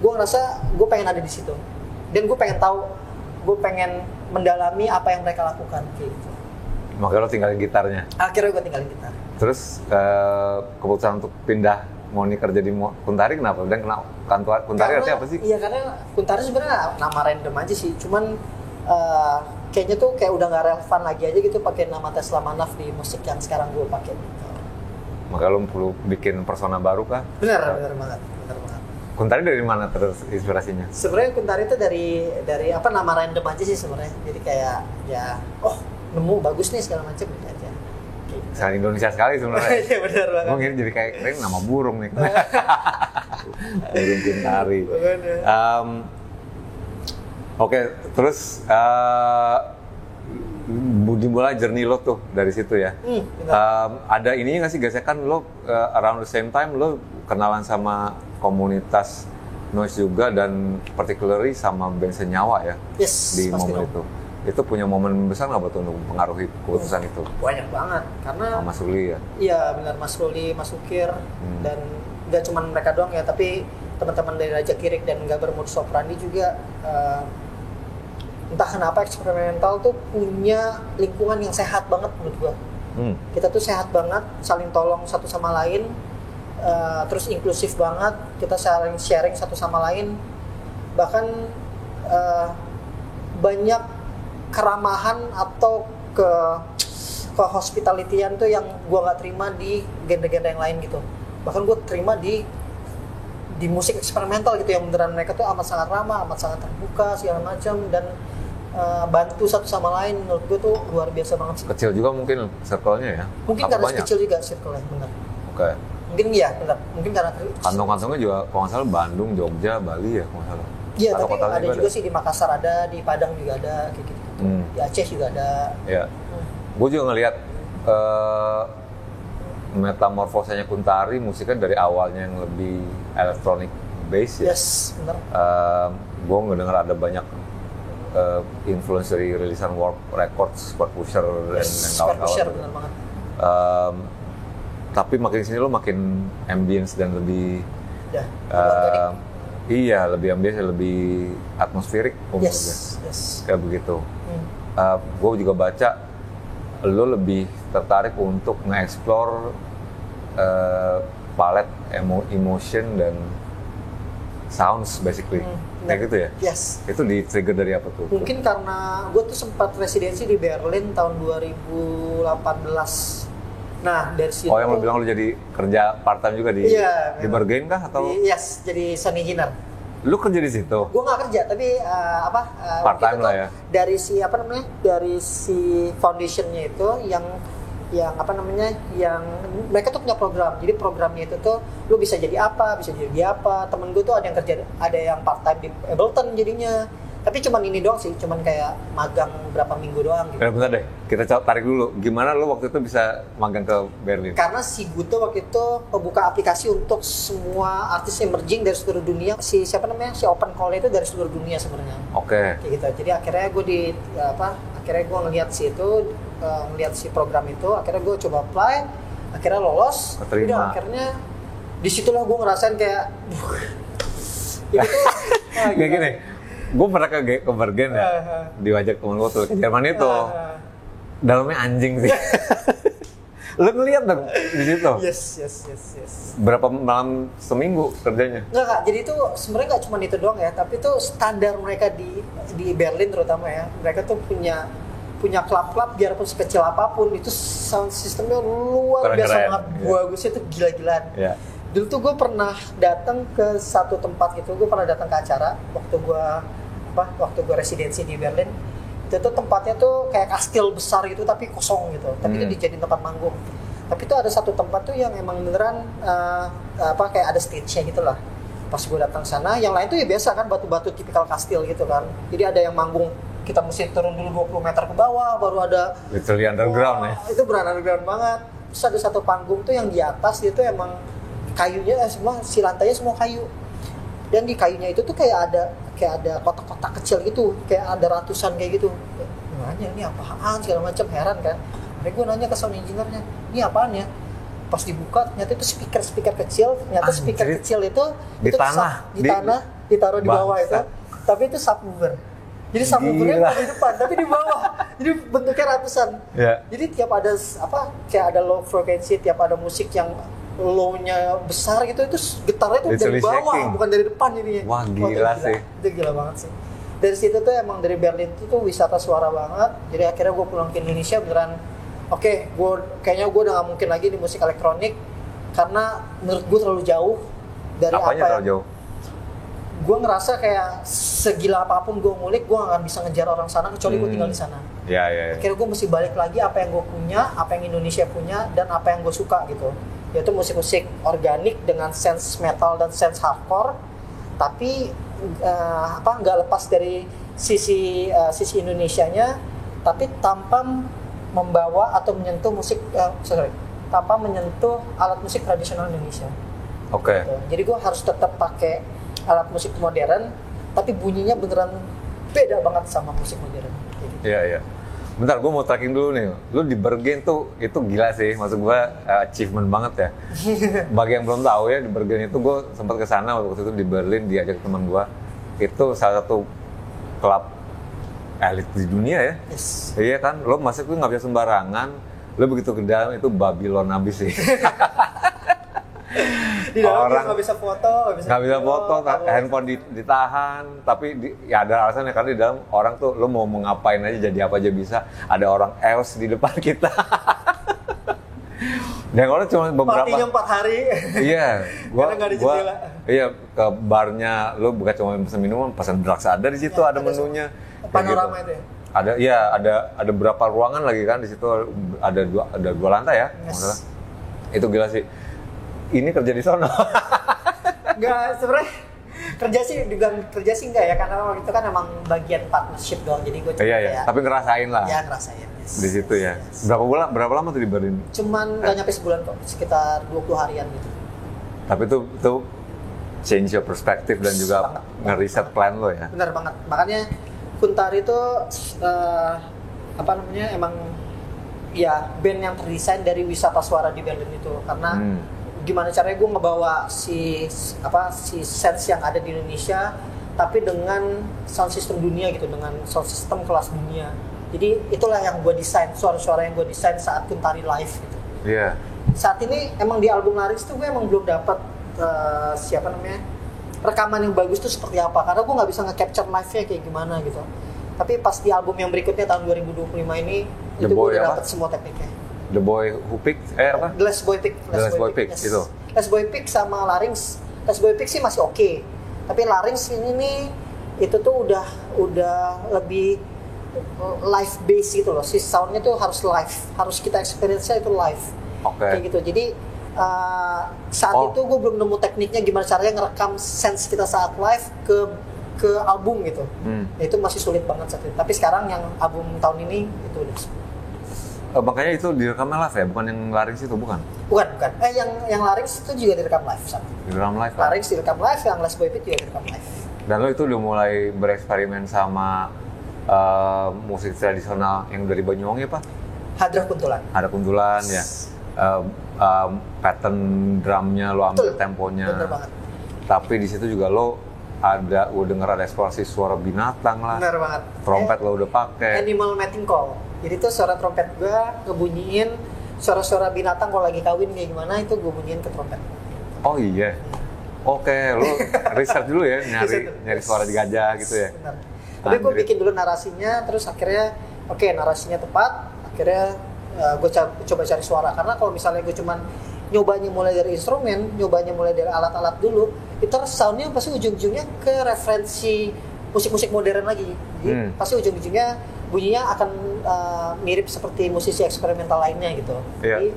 gue ngerasa gue pengen ada di situ. Dan gue pengen tahu, gue pengen mendalami apa yang mereka lakukan gitu. Makanya lo tinggalin gitarnya? Akhirnya gue tinggalin gitar. Terus keputusan untuk pindah mau kerja di Kuntari kenapa? Dan kenapa Kuntari artinya apa sih? Iya, karena Kuntari sebenarnya nama random aja sih. Cuman kayaknya tuh kayak udah nggak relevan lagi aja gitu pakai nama Tesla Manaf di musik yang sekarang gue pakai gitu. Maka lo perlu bikin persona baru kah? Benar banget. Kuntari dari mana terus inspirasinya? Sebenarnya Kuntari itu dari apa, nama random aja sih sebenarnya. Jadi kayak ya, nemu bagus nih segala macam gitu aja. Sangat Indonesia sekali sebenarnya. Iya benar banget. Gue ngiri jadi kayak keren nama burung nih. Burung Kuntari. Oke, terus dimulai journey lo tuh dari situ ya. Ada ininya nggak sih gesekan lo around the same time lo kenalan sama komunitas noise juga dan particularly sama band Senyawa ya? Yes, di momen itu. Itu punya momen besar nggak buat untuk mempengaruhi keputusan itu? Banyak banget karena Mas Ruli ya? Iya benar, Mas Ruli, Mas Ukir dan nggak cuma mereka doang ya, tapi teman-teman dari Raja Kirik dan Gaber Modus Operandi juga entah kenapa eksperimental tuh punya lingkungan yang sehat banget menurut gua. Kita tuh sehat banget, saling tolong satu sama lain, terus inklusif banget, kita saling sharing satu sama lain, bahkan banyak keramahan atau ke hospitality-an tuh yang gue nggak terima di genre-genre yang lain gitu. Bahkan gue terima di musik eksperimental gitu, yang beneran mereka tuh amat sangat ramah, amat sangat terbuka segala macam, dan bantu satu sama lain. Menurut gue tuh luar biasa banget sih. Kecil juga mungkin circle-nya ya? Mungkin karena kecil juga circle-nya, benar. Oke. Mungkin iya, benar. Mungkin karena kantong-kantongnya juga kalau nggak salah Bandung, Jogja, Bali ya kalau nggak salah. Iya, tapi ada juga sih di Makassar ada, di Padang juga ada kayak gitu. Di Aceh juga ada. Iya. Gue juga ngelihat metamorfosanya Kuntari, musiknya dari awalnya yang lebih electronic bass ya. Yes, benar. Gue ngedengar ada banyak influence dari rilisan Warp Records, Square Pusher dan Square Pusher, benar banget. Tapi makin sini lo makin ambience dan lebih iya, lebih ambience, lebih atmosferik Yes. kayak begitu. Gue juga baca lo lebih tertarik untuk nge-explore palet emotion dan sounds basically. Kayak gitu ya? Yes. Itu di trigger dari apa tuh? Mungkin karena gue tuh sempat residensi di Berlin tahun 2018. Nah, dari situ. Oh, yang lo bilang lo jadi kerja part time juga di Bergen kah atau? Yes, jadi Sunny Hiner. Lu kerja di situ? Gue nggak kerja, tapi part time lah ya. Dari si dari si foundationnya itu yang mereka tuh punya program. Jadi programnya itu tuh lu bisa jadi apa, bisa jadi apa. Temen gue tuh ada yang part time di Ableton jadinya, Tapi cuman ini doang sih, cuman kayak magang berapa minggu doang gitu. Bentar deh, kita tarik dulu. Gimana lo waktu itu bisa magang ke Berlin? Karena si Guto waktu itu membuka aplikasi untuk semua artis emerging dari seluruh dunia. Si Open Call itu dari seluruh dunia sebenarnya. Oke. Kayak gitu. Jadi akhirnya gue ngeliat ngeliat si program itu, akhirnya gue coba apply, akhirnya lolos. Keterima. Udah, akhirnya disitulah gue ngerasain kayak itu tuh Kayak gini, gue pernah ke Bergen ya, diajak temen gue tuh ke Jerman itu. Dalamnya anjing sih. Lo ngeliat dong di situ? Yes. Berapa malam seminggu kerjanya? Enggak, jadi itu sebenarnya nggak cuma itu doang ya, tapi itu standar mereka di Berlin terutama ya. Mereka tuh punya klub-klub biarpun sekecil apapun, itu sound systemnya luar biasa banget. Bagusnya tuh gila-gilaan. Yeah. Dulu tuh gue pernah datang ke satu tempat gitu, gue pernah datang ke acara waktu gue residensi di Berlin. Itu tuh tempatnya tuh kayak kastil besar gitu tapi kosong gitu, tapi itu dijadiin tempat manggung. Tapi itu ada satu tempat tuh yang emang beneran kayak ada stage-nya gitu lah. Pas gue datang sana, yang lain tuh ya biasa kan, batu-batu tipikal kastil gitu kan. Jadi ada yang manggung, kita mesti turun dulu 20 meter ke bawah, baru ada literally underground ya. Itu beneran underground banget. Terus ada satu panggung tuh yang di atas itu emang kayunya semua, si lantainya semua kayu. Dan di kayunya itu tuh kayak ada kotak-kotak kecil gitu, kayak ada ratusan kayak gitu. Nanya ini apaan segala macam, heran kan. Akhirnya gue nanya ke sound engineer-nya, ini apaan ya? Pas dibuka ternyata itu speaker kecil, ternyata speaker kecil itu di tanah, ditaruh di bawah itu. Tapi itu subwoofer. Jadi subwoofernya bukan di depan, tapi di bawah. Jadi bentuknya ratusan. Yeah. Jadi tiap ada kayak ada low frequency, tiap ada musik yang low-nya besar gitu, itu gitarnya tuh dari bawah, bukan dari depan jadinya. Wah, gila sih. Itu gila banget sih. Dari situ tuh emang dari Berlin itu tuh wisata suara banget. Jadi akhirnya gue pulang ke Indonesia beneran, kayaknya gue udah gak mungkin lagi di musik elektronik karena menurut gue terlalu jauh dari terlalu jauh? Gue ngerasa kayak segila apapun gue ngulik, gue gak akan bisa ngejar orang sana kecuali gue tinggal di sana. Ya. Akhirnya gue mesti balik lagi apa yang gue punya, apa yang Indonesia punya, dan apa yang gue suka gitu. Yaitu musik-musik organik dengan sense metal dan sense hardcore, tapi nggak lepas dari sisi Indonesianya, tapi tanpa membawa atau menyentuh tanpa menyentuh alat musik tradisional Indonesia. Oke. Gitu. Jadi gue harus tetap pakai alat musik modern, tapi bunyinya beneran beda banget sama musik modern. Iya. Bentar, gue mau tracking dulu nih. Lu di Bergen tuh, itu gila sih. Maksud gue achievement banget ya. Bagi yang belum tahu ya, di Bergen itu gue sempat ke sana waktu itu di Berlin, diajak teman gue. Itu salah satu klub elit di dunia ya. Yes. Iya kan, lo masuk tuh nggak bisa sembarangan. Lo begitu ke dalam itu Babylon abis sih. Di dalam nggak bisa foto, handphone ditahan, tapi ya ada alasannya karena di dalam orang tuh lo mau ngapain aja, jadi apa aja bisa. Ada orang else di depan kita. Dan orang cuma beberapa. Partinya 4 hari. Iya, gua iya ke barnya lo bukan cuma pesan minuman, pesan drugs ada di situ, ya, ada menunya. Panorama gitu. Itu ya. Ada berapa ruangan lagi kan di situ, ada dua lantai ya. Yes. Itu gila sih. Ini kerja di sono. Enggak, sebenarnya kerja sih enggak ya, karena waktu itu kan emang bagian partnership doang, jadi gue iya. Tapi ngerasain lah. Ya, ngerasain. Yes. Di situ ya. Yes. Berapa lama tuh di Berlin? Cuman nggak nyampe sebulan kok, sekitar 20 harian gitu. Tapi itu change your perspective dan juga ngereset plan lo ya. Benar banget. Makanya Kuntari itu emang ya band yang terdesain dari wisata suara di Berlin itu, karena gimana caranya gue ngebawa si sense yang ada di Indonesia tapi dengan sound system dunia gitu, dengan sound system kelas dunia. Jadi itulah yang gue desain, suara-suara yang gue desain saat Kuntari live gitu. Iya. Saat ini emang di album Larynx tuh gue emang belum dapat rekaman yang bagus tuh seperti apa, karena gue nggak bisa nge-capture live-nya kayak gimana gitu. Tapi pas di album yang berikutnya tahun 2025 ini itu gue udah dapat semua tekniknya. The Boy Who Picked, apa? The Last Boy Pick. Yes. Itu. Last Boy Pick sama Larynx. Last Boy Pick sih masih oke. Tapi Larynx ini nih itu tuh udah lebih live base gitu loh. Si soundnya tuh harus live, harus kita experience-nya itu live. Kayak gitu. Jadi saat itu gue belum nemu tekniknya gimana caranya ngerekam sense kita saat live ke ke album gitu. Itu masih sulit banget saat itu. Tapi sekarang yang album tahun ini itu udah Makanya itu direkamnya live ya, bukan yang larynx itu, bukan? bukan. Yang larynx itu juga direkam live sama. Direkam live kan? Larynx direkam live, yang Last Boy Pit juga direkam live. Dan lo itu udah mulai bereksperimen sama musik tradisional yang dari Banyuwangi apa? Hadrah Kuntulan. Ada kuntulan ya, pattern drumnya lo ambil Betul. temponya. Bener banget. Tapi di situ juga lo gue denger ada eksplorasi suara binatang lah. Bener banget. Trompet lo udah pakai. Animal mating call. Jadi tuh suara trompet gue ngebunyiin suara-suara binatang kalau lagi kawin kayak gimana itu gue bunyiin ke trompet. Oh iya. Oke, lo research dulu ya, nyari suara di gajah gitu ya. Benar. Tapi gue bikin dulu narasinya, terus akhirnya oke, narasinya tepat, akhirnya gue coba cari suara. Karena kalau misalnya gue cuman nyobanya mulai dari instrumen, nyobanya mulai dari alat-alat dulu, itu soundnya pasti ujung-ujungnya ke referensi musik-musik modern lagi. Jadi pasti ujung-ujungnya bunyinya akan mirip seperti musisi eksperimental lainnya gitu. Iya. Jadi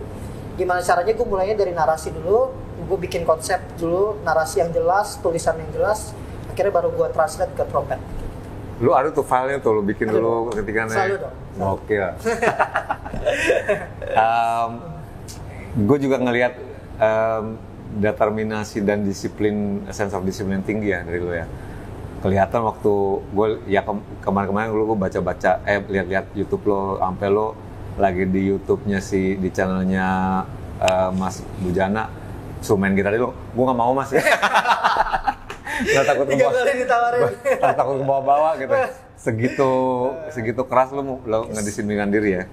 gimana caranya gue mulainya dari narasi dulu, gue bikin konsep dulu, narasi yang jelas, tulisan yang jelas, akhirnya baru gue translate ke trompet. Lu ada tuh filenya tuh, lu bikin dulu ketika Selalu dong. Oke lah. Gue juga ngelihat determinasi dan disiplin, sense of disiplin tinggi ya dari lu ya. Kelihatan waktu gue ya kemarin-kemarin gue baca-baca lihat-lihat YouTube lo, sampai lo lagi di YouTube-nya di channelnya Mas Bujana main gitar lo, gue nggak mau Mas. Nggak takut Tiga kali ditawarin. takut bawa-bawa gitu. Segitu keras lo ngedisiplinkan diri ya.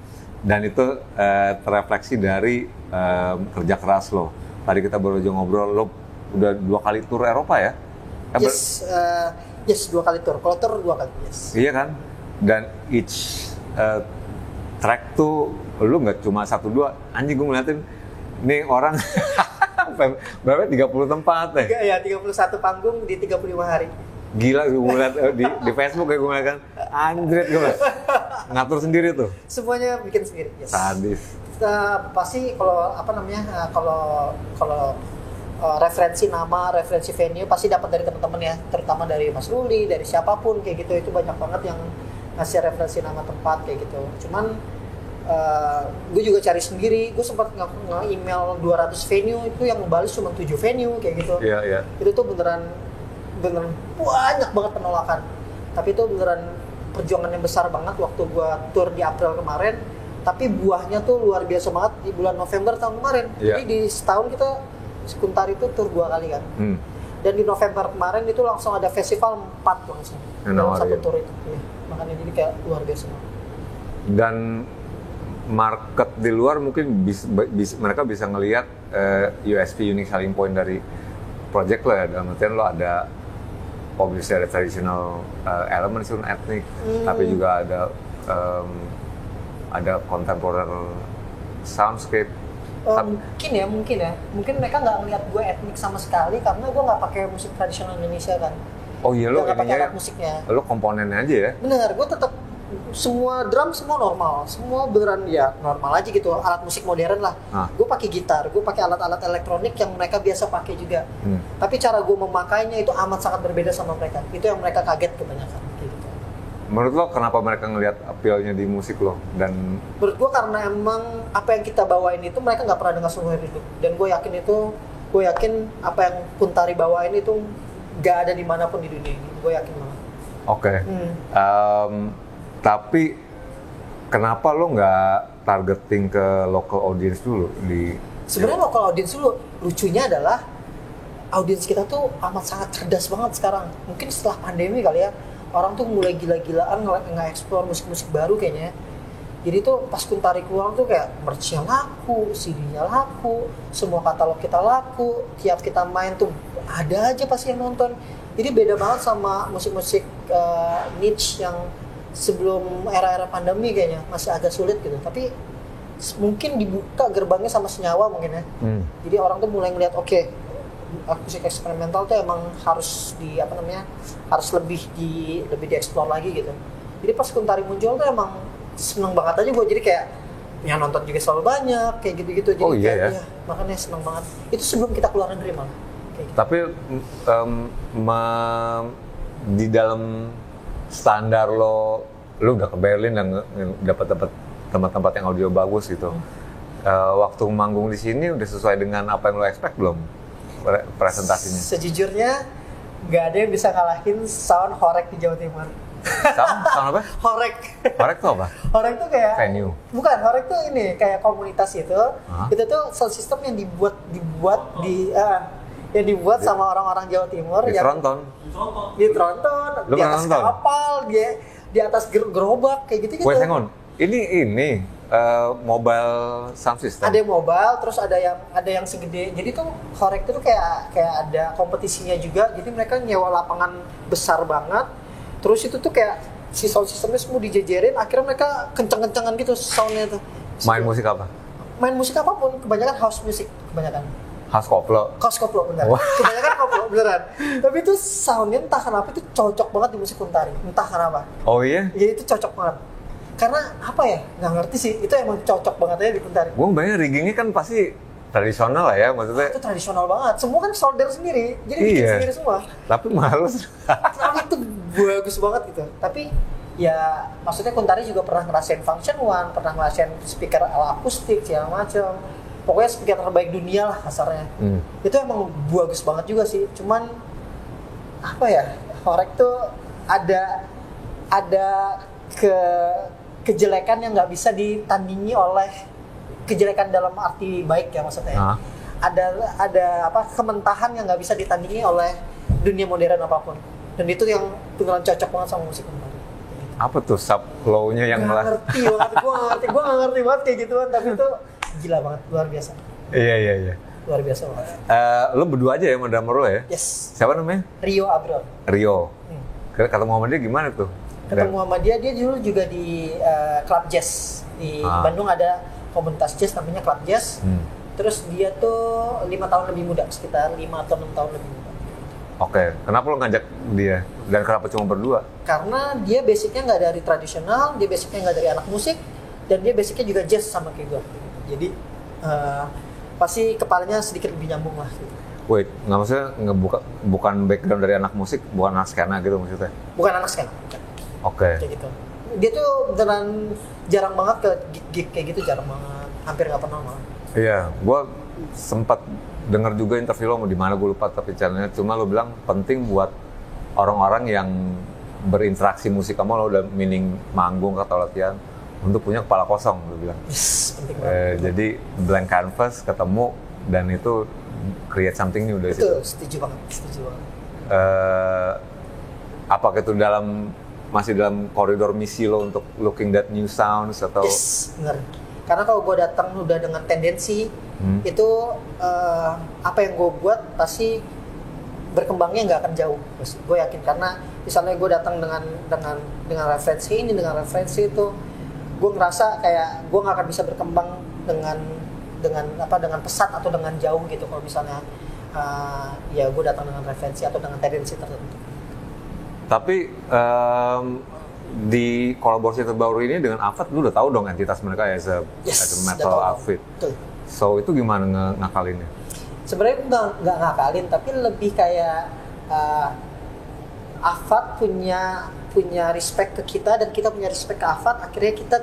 Dan itu terrefleksi dari kerja keras lo. Tadi kita baru aja ngobrol, lo udah 2 kali tur Eropa ya? Yes, 2 kali tur. Kalau tur 2 kali, yes. Iya kan? Dan each track tuh lu nggak cuma 1-2. Anjing, gue ngeliatin nih orang berapa 30 tempat deh. Ya, 31 panggung di 35 hari. Gila, gue ngeliat di Facebook kayak gue ngeliat kan, anjrit gue ngatur sendiri tuh. Semuanya bikin sendiri. Yes. Sadis. Pasti kalau kalau referensi nama, referensi venue pasti dapat dari teman-teman ya, terutama dari Mas Ruli, dari siapapun kayak gitu. Itu banyak banget yang ngasih referensi nama tempat kayak gitu. Cuman gue juga cari sendiri. Gue sempat nge-email 200 venue, itu yang ngebales cuma 7 venue kayak gitu. Iya, iya. Itu tuh beneran banyak banget penolakan. Tapi itu beneran perjuangan yang besar banget waktu gue tur di April kemarin. Tapi buahnya tuh luar biasa banget di bulan November tahun kemarin. Iya. Jadi di setahun kita Sekuntar itu tur 2 kali kan. Dan di November kemarin itu langsung ada festival 4 langsung dalam satu tur itu. Ya, makanya jadi kayak luar biasa. Dan market di luar mungkin mereka bisa ngelihat USP, unique selling point dari project lo ya. Dalam artian lo ada obviously ada traditional elements etnik, tapi juga ada contemporary soundscape. Mungkin mereka nggak ngeliat gue etnik sama sekali karena gue nggak pakai musik tradisional Indonesia kan. Oh iya, lo nggak pakai ininya alat musiknya. Lo komponennya aja ya? Bener, gue tetap semua drum semua normal, semua beneran ya normal aja gitu, alat musik modern lah. Gue pakai gitar, gue pakai alat-alat elektronik yang mereka biasa pakai juga. Tapi cara gue memakainya itu amat sangat berbeda sama mereka. Itu yang mereka kaget kebanyakan. Gitu. Menurut lo kenapa mereka ngelihat appeal-nya di musik lo? Dan menurut gue karena emang apa yang kita bawain itu mereka nggak pernah dengar seumur hidup. Dan gue yakin apa yang Kuntari bawain itu nggak ada dimanapun di dunia ini. Gue yakin banget. Oke. Tapi kenapa lo nggak targeting ke local audience dulu di? Sebenarnya local audience dulu, lucunya adalah audiens kita tuh amat sangat cerdas banget sekarang. Mungkin setelah pandemi kali ya, orang tuh mulai gila-gilaan nge-explore musik-musik baru kayaknya. Jadi tuh pas Kuntari keluar tuh kayak merch-nya laku, CD-nya laku, semua katalog kita laku, tiap kita main tuh ada aja pasti yang nonton. Jadi beda banget sama musik-musik niche yang sebelum era-era pandemi kayaknya masih agak sulit gitu. Tapi mungkin dibuka gerbangnya sama Senyawa mungkin ya. Jadi orang tuh mulai ngeliat musik eksperimental tuh emang harus harus lebih dieksplor lagi gitu. Jadi pas Kuntari muncul tuh emang seneng banget aja gue, jadi kayak yang nonton juga selalu banyak kayak gitu-gitu. Jadi oh iya ya? Makanya seneng banget. Itu sebelum kita keluar negeri malah. Kayak gitu. Tapi di dalam standar lo udah ke Berlin dan dapat tempat-tempat yang audio bagus gitu. Waktu manggung di sini udah sesuai dengan apa yang lo expect belum presentasinya? Sejujurnya nggak ada yang bisa ngalahin sound Horek di Jawa Timur. Sound apa? Horek. Horek tuh apa? Horek tuh kayak Venue. Bukan, Horek tuh ini kayak komunitas itu. Itu tuh sound system yang dibuat sama orang-orang Jawa Timur Di Tronton. Di Tronton, Lu di atas nonton? kapal, di atas gerobak kayak gitu-gitu. Wait, hang on. Ini mobile sound system. Ada yang mobile, terus ada yang segede. Jadi tuh Horek tuh kayak ada kompetisinya juga. Jadi mereka nyewa lapangan besar banget. Terus itu tuh kayak si sound systemnya semua dijejerin. Akhirnya mereka kenceng-kencengan gitu soundnya tuh. Main musik apa? Main musik apapun, kebanyakan house music, kebanyakan. Khas koplo. Koplo bener. Wah. Kebanyakan koplo beneran. Tapi itu soundnya entah kenapa itu cocok banget di musik Kuntari. Entah kenapa. Oh iya? Ya itu cocok banget. Karena apa ya? Nggak ngerti sih. Itu emang cocok banget aja di Kuntari. Gue bayangin riggingnya kan pasti tradisional lah ya, maksudnya. Itu tradisional banget. Semua kan solder sendiri. Jadi bikin sendiri semua. Tapi mahal. Tapi itu bagus banget gitu. Tapi ya maksudnya Kuntari juga pernah ngerasain function one, pernah ngerasain speaker ala akustik segala macam. Pokoknya speaker terbaik dunia lah kasarnya. Itu emang bagus banget juga sih. Cuman apa ya? Horek tuh ada kejelekan yang nggak bisa ditandingi oleh kejelekan dalam arti baik ya maksudnya. Ada kementahan yang nggak bisa ditandingi oleh dunia modern apapun. Dan itu yang beneran cocok banget sama musik Kuntari. Apa tuh sub flow-nya yang Nggak ngerti banget, gue nggak ngerti banget kayak gituan, tapi itu gila banget, luar biasa. Iya. Luar biasa banget. Lo berdua aja ya sama drummer lo ya? Yes. Siapa namanya? Rio Abrol. Rio. Ketemu sama dia gimana tuh? Ketemu sama dia dulu juga di Club Jazz. Di Bandung ada komunitas jazz namanya Club Jazz. Terus dia tuh 5 tahun lebih muda, sekitar 5 atau 6 tahun lebih muda. Oke, kenapa lo ngajak dia? Dan kenapa cuma berdua? Karena dia basicnya nggak dari tradisional, dia basicnya nggak dari anak musik, dan dia basicnya juga jazz sama kayak gue. Jadi pasti kepalanya sedikit lebih nyambung lah. Gitu. Wait, nggak maksudnya bukan background dari anak musik, bukan anak skena gitu maksudnya? Bukan anak skena. Oke. Kayak gitu. Dia tuh beneran jarang banget ke gig kayak gitu, jarang banget, hampir nggak pernah malah. Iya, gue sempat dengar juga interview lo di mana gue lupa tapi channelnya, cuma lo bilang penting buat orang-orang yang berinteraksi musik sama lo udah meaning manggung atau latihan untuk punya kepala kosong, lo bilang. Yes, penting banget. Jadi blank canvas ketemu dan itu create something new dari situ. Betul, setuju banget. Apakah itu masih dalam koridor misi lo untuk looking that new sounds atau? Yes, benar. Karena kalau gue datang udah dengan tendensi itu apa yang gue buat pasti berkembangnya nggak akan jauh. Gue yakin karena misalnya gue datang dengan referensi ini, dengan referensi itu, gue ngerasa kayak gue nggak akan bisa berkembang dengan pesat atau dengan jauh gitu. Kalau misalnya ya gue datang dengan referensi atau dengan tendensi tertentu. Tapi di kolaborasi terbaru ini dengan Avat, lu udah tahu dong entitas mereka as a metal outfit. Betul. So itu gimana ngakalinnya? Sebenarnya nggak ngakalin, tapi lebih kayak Avat punya respect ke kita dan kita punya respect ke Avat. Akhirnya kita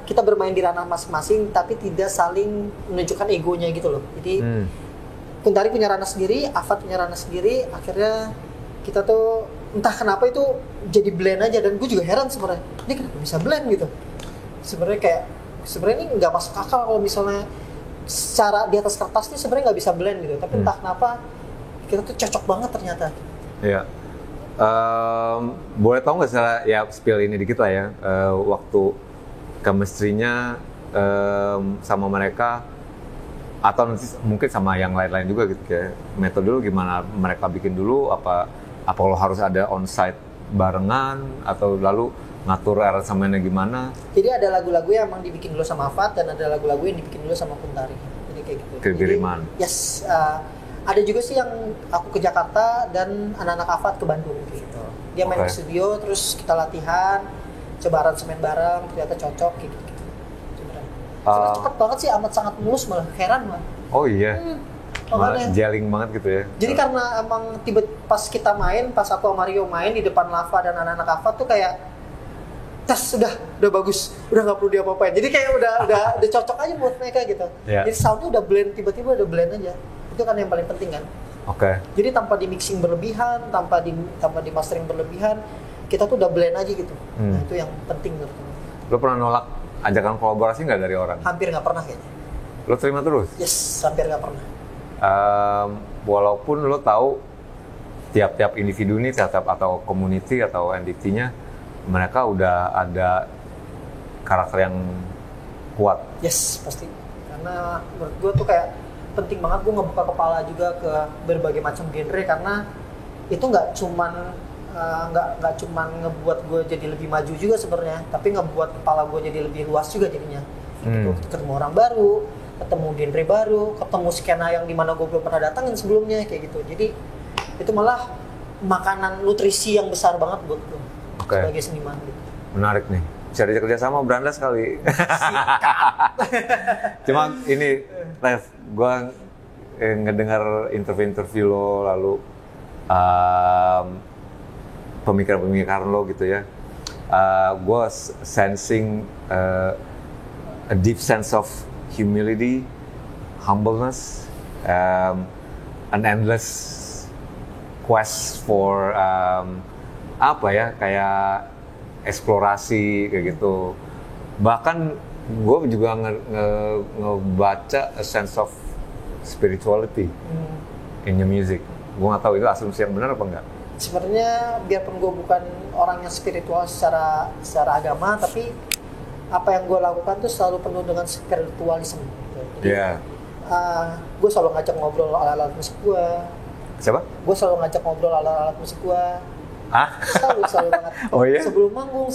kita bermain di ranah masing-masing, tapi tidak saling menunjukkan egonya gitu loh. Jadi Kuntari punya ranah sendiri, Avat punya ranah sendiri. Akhirnya kita tuh entah kenapa itu jadi blend aja, dan gue juga heran sebenarnya ini kenapa bisa blend gitu. Sebenarnya ini nggak masuk akal kalau misalnya secara di atas kertas ini sebenarnya nggak bisa blend gitu, tapi entah kenapa kita tuh cocok banget ternyata. Iya. Boleh tahu nggak salah ya, spill ini dikit lah ya, waktu chemistry-nya sama mereka atau nanti mungkin sama yang lain-lain juga gitu, kayak metode lu gimana mereka bikin dulu, apa lo harus ada on-site barengan atau lalu ngatur aransemennya gimana? Jadi ada lagu-lagu yang emang dibikin dulu sama Avat dan ada lagu-lagu yang dibikin dulu sama Kuntari. Jadi kayak gitu. Kiriman. Yes, ada juga sih yang aku ke Jakarta dan anak-anak Avat ke Bandung gitu. Dia main ke studio, terus kita latihan, coba aransemen bareng, ternyata cocok gitu. Sebenarnya cepet banget sih, amat sangat mulus malah, heran malah. Oh iya. Malah gelling banget gitu ya. Jadi karena emang pas kita main, pas aku sama Mario main di depan Lava dan anak-anak Lava tuh kayak udah bagus, udah nggak perlu diapa-apain. Jadi kayak udah cocok aja buat mereka gitu. Yeah. Jadi soundnya udah blend, tiba-tiba udah blend aja. Itu kan yang paling penting kan. Oke. Jadi tanpa di mixing berlebihan, tanpa di mastering berlebihan, kita tuh udah blend aja gitu. Nah, itu yang penting menurut aku. Lo pernah nolak ajakan kolaborasi nggak dari orang? Hampir nggak pernah kayaknya. Lo terima terus? Yes, hampir nggak pernah. Walaupun lo tahu tiap-tiap individu nih, tiap atau community atau entity-nya, mereka udah ada karakter yang kuat. Yes, pasti. Karena menurut gue tuh kayak penting banget gue ngebuka kepala juga ke berbagai macam genre, karena itu nggak cuman ngebuat gue jadi lebih maju juga sebenarnya, tapi ngebuat kepala gue jadi lebih luas juga jadinya. Gitu. Ketemu orang baru, ketemu genre baru, ketemu skena yang dimana gue belum pernah datangin sebelumnya kayak gitu. Jadi itu malah makanan nutrisi yang besar banget buat gue sebagai seniman. Gitu. Menarik nih. Bisa diajak kerja sama Branda sekali. Cuma ini, Lev, gue ngedengar interview lo, lalu pemikiran lo gitu ya. Gue sensing a deep sense of humility, humbleness, an endless quest for kayak eksplorasi kayak gitu. Bahkan gue juga ngebaca a sense of spirituality in your music. Gue nggak tahu itu asumsi yang benar apa enggak. Sebenarnya biarpun gue bukan orang yang spiritual secara agama, tapi apa yang gue lakukan tuh selalu penuh dengan spiritualisme. Jadi, gue selalu ngajak ngobrol alat-alat musik gue. Siapa? Gue selalu ngajak ngobrol alat-alat musik gue. Selalu banget. Oh iya? Sebelum manggung,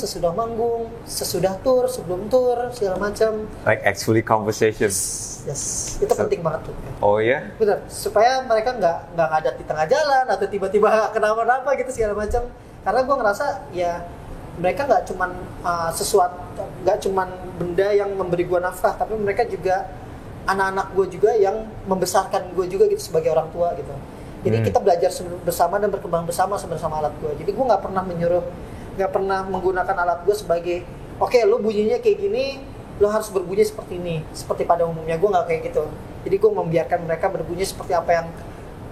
sesudah tur, sebelum tur, segala macam. Like actually conversation. Yes. Itu penting banget tuh. Oh iya? Benar. Supaya mereka nggak ngadat di tengah jalan atau tiba-tiba kenapa-napa gitu segala macam. Karena gue ngerasa ya mereka nggak cuman benda yang memberi gue nafkah, tapi mereka juga anak-anak gue juga yang membesarkan gue juga gitu sebagai orang tua gitu. Jadi kita belajar bersama dan berkembang bersama alat gue. Jadi gue nggak pernah menggunakan alat gue sebagai oke, lo bunyinya kayak gini, lo harus berbunyi seperti ini, seperti pada umumnya. Gue nggak kayak gitu. Jadi gue membiarkan mereka berbunyi seperti apa yang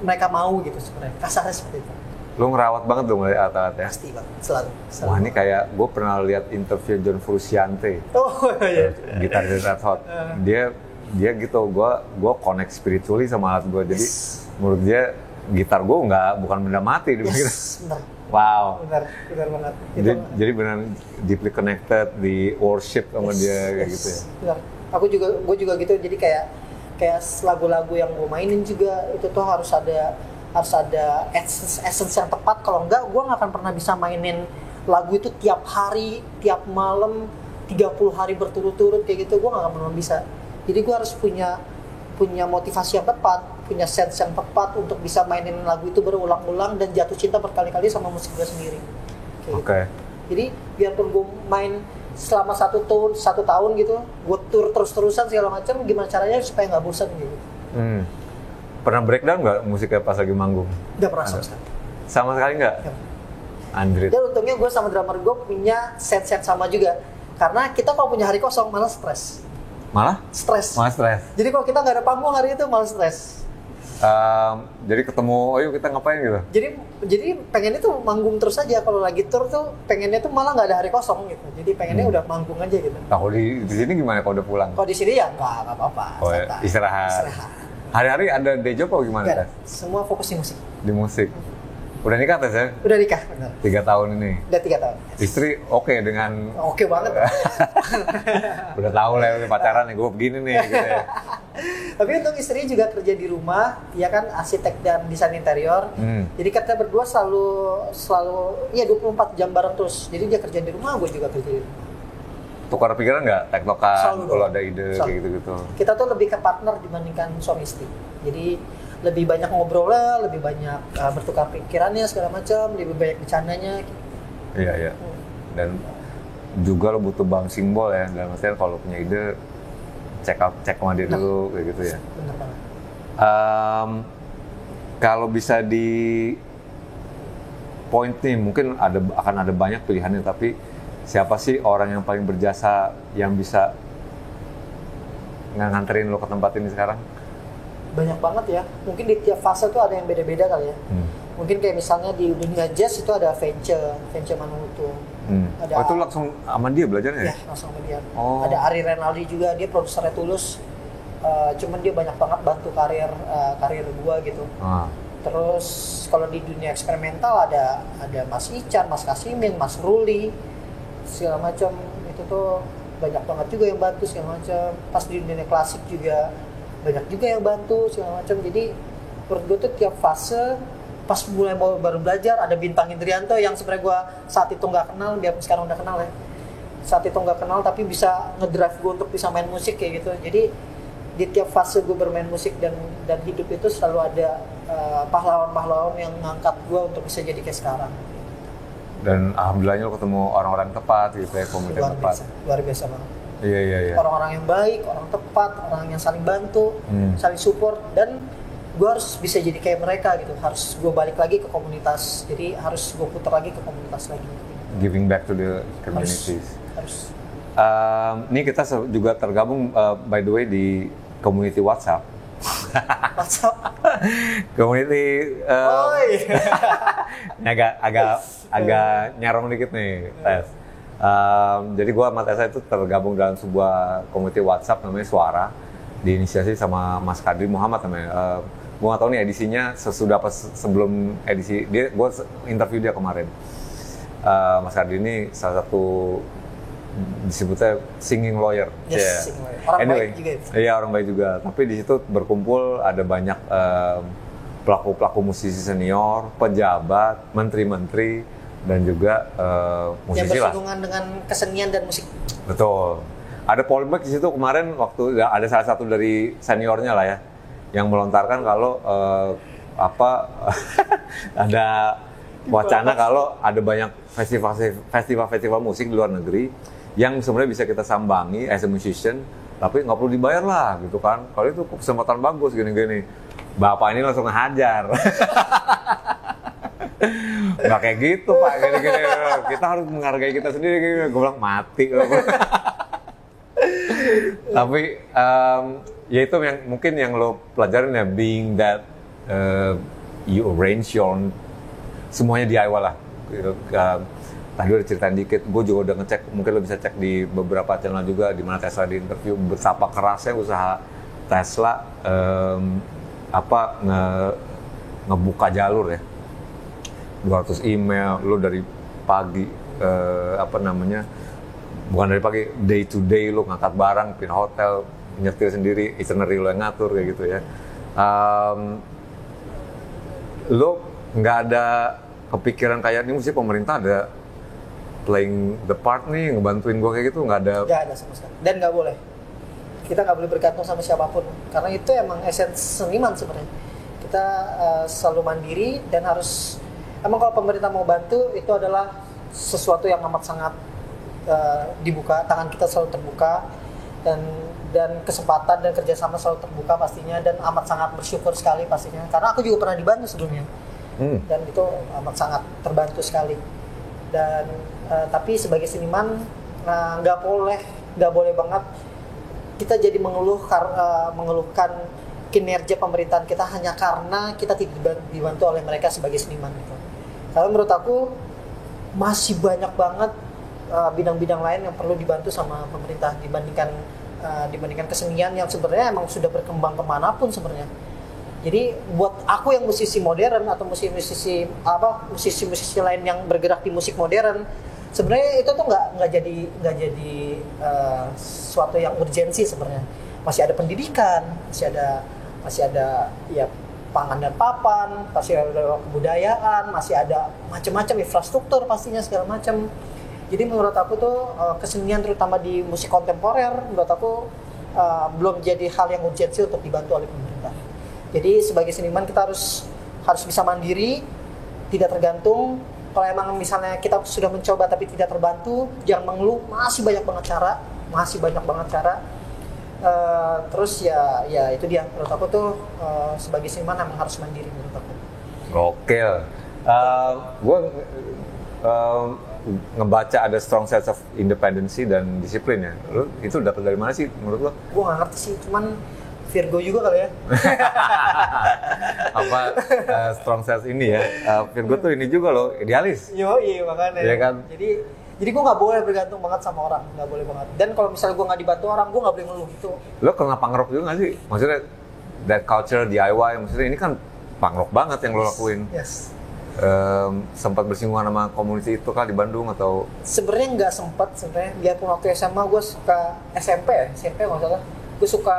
mereka mau gitu sebenarnya. Kasarnya seperti itu. Lo ngerawat banget dong dari alat-alatnya? Pasti banget, selalu. Wah, ini kayak gue pernah lihat interview John Frusciante. Oh iya. Gitaris Red Hot. Dia gitu, gue connect spiritually sama alat gue. Jadi menurut dia gitar gue bukan benda mati. Yes, benar. Wow. Benar banget. Jadi benar deeply connected, di worship sama dia kayak gitu ya. Benar. Gue juga gitu. Jadi kayak lagu-lagu yang gue mainin juga itu tuh harus ada essence yang tepat. Kalau enggak, gue nggak akan pernah bisa mainin lagu itu tiap hari, tiap malam, 30 hari berturut-turut kayak gitu. Gue nggak akan pernah bisa. Jadi gue harus punya motivasi yang tepat, punya sense yang tepat untuk bisa mainin lagu itu berulang-ulang dan jatuh cinta berkali-kali sama musik gue sendiri. Gitu. Jadi biarpun gue main selama satu tahun gitu, gue tur terus-terusan segala macam, gimana caranya supaya nggak bosan gitu. Pernah breakdown nggak musiknya pas lagi manggung? Nggak pernah sama sekali. Sama sekali nggak? Andrit. Dan untungnya gue sama drummer gue punya set sama juga. Karena kita kalau punya hari kosong malah stres. Malah? Stres. Jadi kalau kita nggak ada panggung hari itu malah stres. Jadi ketemu, ayo kita ngapain gitu? Jadi pengennya tuh manggung terus aja. Kalau lagi tour tuh pengennya tuh malah nggak ada hari kosong gitu. Jadi pengennya udah manggung aja gitu. Nah, kalau di sini gimana kalau udah pulang? Kalau di sini ya nggak apa-apa. Oh, istirahat. Hari-hari ada day job atau gimana? Gak, semua fokus di musik. Di musik. Udah nikah Tess ya? Udah nikah, benar. 3 tahun ini? Udah 3 tahun. Istri oke dengan? Oke banget. Udah tahu lah pacaran nih, gue begini nih gitu ya. Tapi untuk istri juga kerja di rumah, dia kan arsitek dan desain interior. Jadi kita berdua selalu ya 24 jam bareng terus. Jadi dia kerja di rumah, gue juga kerja di rumah. Tukar pikiran nggak? Tektokan kalau ada ide kayak gitu-gitu? Kita tuh lebih ke partner dibandingkan suami istri. Jadi lebih banyak ngobrolnya, lebih banyak bertukar pikirannya segala macam, lebih banyak bercandanya. Iya. Dan juga lo butuh bouncing ball ya, dalam artian kalau punya ide cek sama dia dulu kayak gitu ya. Benar banget. Kalau bisa di point nih, mungkin akan ada banyak pilihannya, tapi siapa sih orang yang paling berjasa yang bisa nganterin lo ke tempat ini sekarang? Banyak banget ya. Mungkin di tiap fase tuh ada yang beda-beda kali ya. Mungkin kayak misalnya di dunia jazz itu ada Vence Manuto. Ada, itu langsung sama dia belajarnya ya? Ya, langsung sama dia. Oh. Ada Ari Renaldi juga, dia produsernya Tulus. Cuman dia banyak banget bantu karir gua gitu. Terus kalau di dunia eksperimental ada Mas Ican, Mas Kasimin, Mas Ruli, segala macam. Itu tuh banyak banget juga yang bantu segala macam. Pas di dunia klasik juga banyak juga yang bantu segala macam. Jadi menurut gue tuh tiap fase pas mulai baru belajar ada Bintang Indrianto yang sebenarnya gue saat itu nggak kenal, biarpun sekarang udah kenal ya. Saat itu nggak kenal tapi bisa ngedrive gue untuk bisa main musik kayak gitu. Jadi di tiap fase gue bermain musik dan hidup itu selalu ada pahlawan-pahlawan yang ngangkat gue untuk bisa jadi kayak sekarang. Dan alhamdulillahnya lo ketemu orang-orang tepat gitu ya, komunitas tepat. Luar biasa banget. Iya. Orang-orang yang baik, orang tepat, orang yang saling bantu, saling support, dan gue harus bisa jadi kayak mereka gitu. Harus gue balik lagi ke komunitas, jadi harus gue putar lagi ke komunitas lagi. Giving back to the communities. Harus. Ini kita juga tergabung by the way di community WhatsApp. Community ini agak nyarong dikit nih, Tes. Jadi gue sama Tessa itu tergabung dalam sebuah community WhatsApp namanya Suara, diinisiasi sama Mas Kadri Muhammad namanya. Gue nggak tahu nih edisinya sesudah apa sebelum edisi dia, gue interview dia kemarin. Mas Kadri ini salah satu disebutnya singing lawyer. Yes, singing lawyer. Orang baik juga itu. Iya, orang baik juga. Tapi di situ berkumpul ada banyak pelaku-pelaku musisi senior, pejabat, menteri-menteri, dan juga musisi yang bersinggungan dengan kesenian dan musik. Betul. Ada polemik di situ kemarin waktu ada salah satu dari seniornya lah ya, yang melontarkan kalau ada wacana kalau ada banyak festival musik di luar negeri yang sebenarnya bisa kita sambangi as a musician, tapi nggak perlu dibayar lah gitu kan. Kalau itu kesempatan bagus gini-gini. Bapak ini langsung ngehajar. Nggak kayak gitu Pak, gini-gini. Kita harus menghargai kita sendiri. Gini. Gue bilang mati. Tapi ya itu yang mungkin yang lo pelajarin ya, being that you arrange your own, semuanya DIY lah. Tadi udah ceritain dikit, gue juga udah ngecek, mungkin lo bisa cek di beberapa channel juga di mana Tesla di interview betapa kerasnya usaha Tesla ngebuka jalur ya. 200 email lo dari pagi bukan dari pagi, day to day lo ngangkat barang, pindah hotel, nyetir sendiri, itinerary lo yang ngatur kayak gitu ya. Lo nggak ada kepikiran kayak ini mesti pemerintah ada playing the part nih, ngebantuin gue kayak gitu, nggak ada? Nggak ada sama sekali, dan nggak boleh. Kita nggak boleh bergantung sama siapapun, karena itu emang esensi seniman sebenarnya. Kita selalu mandiri dan harus, emang kalau pemerintah mau bantu itu adalah sesuatu yang amat sangat dibuka, tangan kita selalu terbuka, dan kesempatan dan kerjasama selalu terbuka pastinya, dan amat sangat bersyukur sekali pastinya, karena aku juga pernah dibantu sebelumnya. Dan itu amat sangat terbantu sekali. Dan tapi sebagai seniman nggak boleh banget kita jadi mengeluhkan kinerja pemerintahan kita hanya karena kita tidak dibantu oleh mereka sebagai seniman gitu. Karena menurut aku masih banyak banget bidang-bidang lain yang perlu dibantu sama pemerintah dibandingkan kesenian yang sebenarnya emang sudah berkembang kemanapun sebenarnya. Jadi buat aku yang musisi modern atau musisi lain yang bergerak di musik modern, sebenarnya itu tuh nggak jadi sesuatu yang urgensi sebenarnya. Masih ada pendidikan, masih ada ya pangan dan papan, masih ada kebudayaan, masih ada macam-macam infrastruktur pastinya segala macam. Jadi menurut aku tuh kesenian terutama di musik kontemporer menurut aku belum jadi hal yang urgensi untuk dibantu oleh pemerintah. Jadi sebagai seniman kita harus bisa mandiri, tidak tergantung. Kalau emang misalnya kita sudah mencoba tapi tidak terbantu, jangan mengeluh. Masih banyak banget cara. Terus ya itu dia menurut aku tuh sebagai seniman emang harus mandiri menurut aku. Gokil. Gue ngebaca ada strong sense of independency dan disiplin ya. Lu itu dapat dari mana sih menurut lo? Gue nggak ngerti sih, cuman Virgo juga kali ya. Apa strong sense ini ya? Virgo tuh ini juga loh, idealis. Iya makanya. Iya kan? Jadi gue nggak boleh bergantung banget sama orang, nggak boleh banget. Dan kalau misalnya gue nggak dibantu orang, gue nggak boleh ngeluh itu. Lo kena punk rock juga nggak sih? Maksudnya that culture DIY, maksudnya ini kan punk rock banget yang lo lakuin. Yes. Sempat bersinggungan sama komunitas itu kan di Bandung atau? Sebenarnya nggak sempat sebenarnya. Biarpun waktu SMA gue suka SMP nggak salah. Gue suka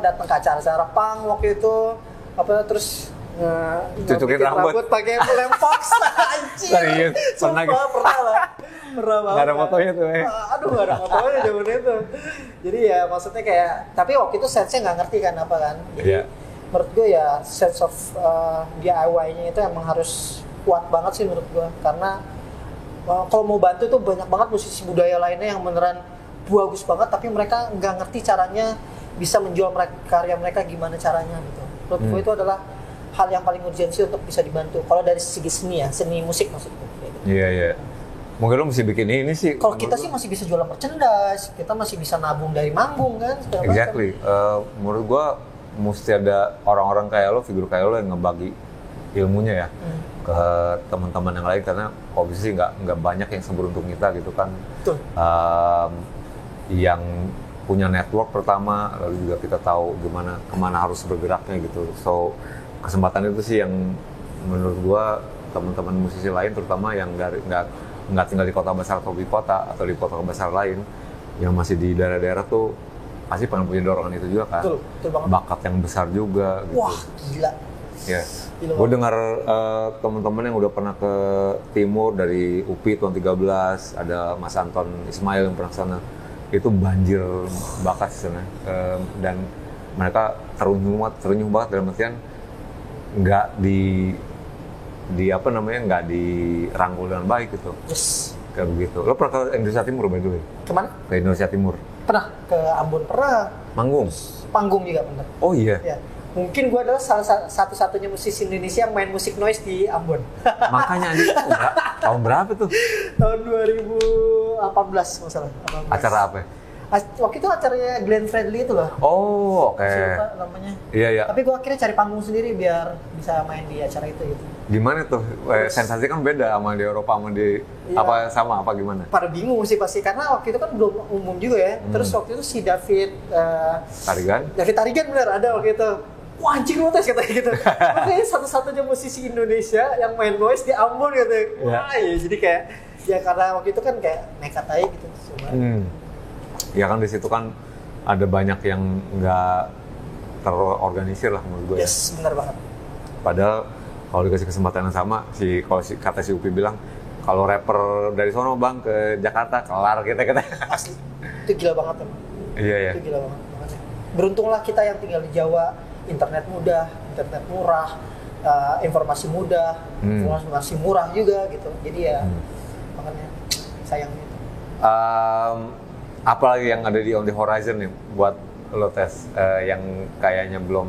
datang ke acara-acara punk waktu itu terus cucukin rambut pakai lem fox. Anjir. Serius? Pernah lah. Pernah banget. Nggak ada fotonya tuh Aduh, nggak ada fotonya zaman itu. Jadi ya maksudnya kayak, tapi waktu itu sense-nya nggak ngerti kan apa kan. Jadi menurut gue ya sense of DIY-nya itu emang harus kuat banget sih menurut gue. Karena kalau mau bantu tuh banyak banget musisi budaya lainnya yang beneran bagus banget, tapi mereka nggak ngerti caranya bisa menjual karya mereka gimana caranya gitu. Menurut gue itu adalah hal yang paling urgensi untuk bisa dibantu. Kalau dari segi seni ya, seni musik maksudnya. Gitu. Iya. Mungkin lo mesti bikin ini sih. Kalau kita sih masih bisa jualan merchandise, kita masih bisa nabung dari manggung kan. Exactly. Menurut gua mesti ada orang-orang kayak lo, figur kayak lo yang ngebagi ilmunya ya ke teman-teman yang lain, karena obviously nggak banyak yang seberuntung kita gitu kan. Betul. Yang punya network pertama, lalu juga kita tahu kemana harus bergeraknya gitu. So kesempatan itu sih yang menurut gua teman-teman musisi lain, terutama yang nggak tinggal di kota besar atau di kota besar lain, yang masih di daerah-daerah tuh pasti pengen punya dorongan itu juga kan. Betul banget. Bakat yang besar juga gitu. Wah, gila. Ya. Gue dengar teman-teman yang udah pernah ke timur dari UPI tahun 13, ada Mas Anton Ismail yang pernah ke sana. Itu banjir bakat di sana. Dan mereka terunyuh banget dalam artian nggak nggak dirangkul dengan baik gitu. Yes. Kayak begitu. Lo pernah ke Indonesia Timur by the way? Kemana? Ke Indonesia Timur. Pernah. Ke Ambon pernah. Manggung? Panggung juga pernah. Oh iya? Ya. Mungkin gue adalah salah satu-satunya musisi Indonesia yang main musik noise di Ambon. Makanya anjing, tahun berapa tuh? Tahun 2018 masalah. Acara apa ya? Waktu itu acaranya Glenn Fredly itu loh. Oh, oke. Siapa namanya? Iya. Tapi gue akhirnya cari panggung sendiri biar bisa main di acara itu gitu. Gimana tuh? Sensasi kan beda sama di Eropa, sama di apa gimana? Pada bingung sih pasti, karena waktu itu kan belum umum juga ya. Terus waktu itu si David Tarigan bener ada waktu itu. Wah anjing lu tes katanya gitu. Makanya satu-satunya musisi Indonesia yang main noise di Ambon gitu. Wah ya jadi kayak ya karena waktu itu kan kayak nekat aja gitu. Ya kan di situ kan ada banyak yang nggak terorganisir lah menurut gue. Yes, benar banget. Padahal kalau dikasih kesempatan yang sama, kata si Upi bilang, kalau rapper dari sono bang ke Jakarta kelar kita. Asli, itu gila banget emang. Iya. Itu gila banget. Makanya. Beruntunglah kita yang tinggal di Jawa, internet mudah, internet murah, informasi mudah, informasi murah juga gitu. Jadi ya makanya sayang gitu. Apalagi yang ada di on the horizon nih buat lo tes yang kayaknya belum,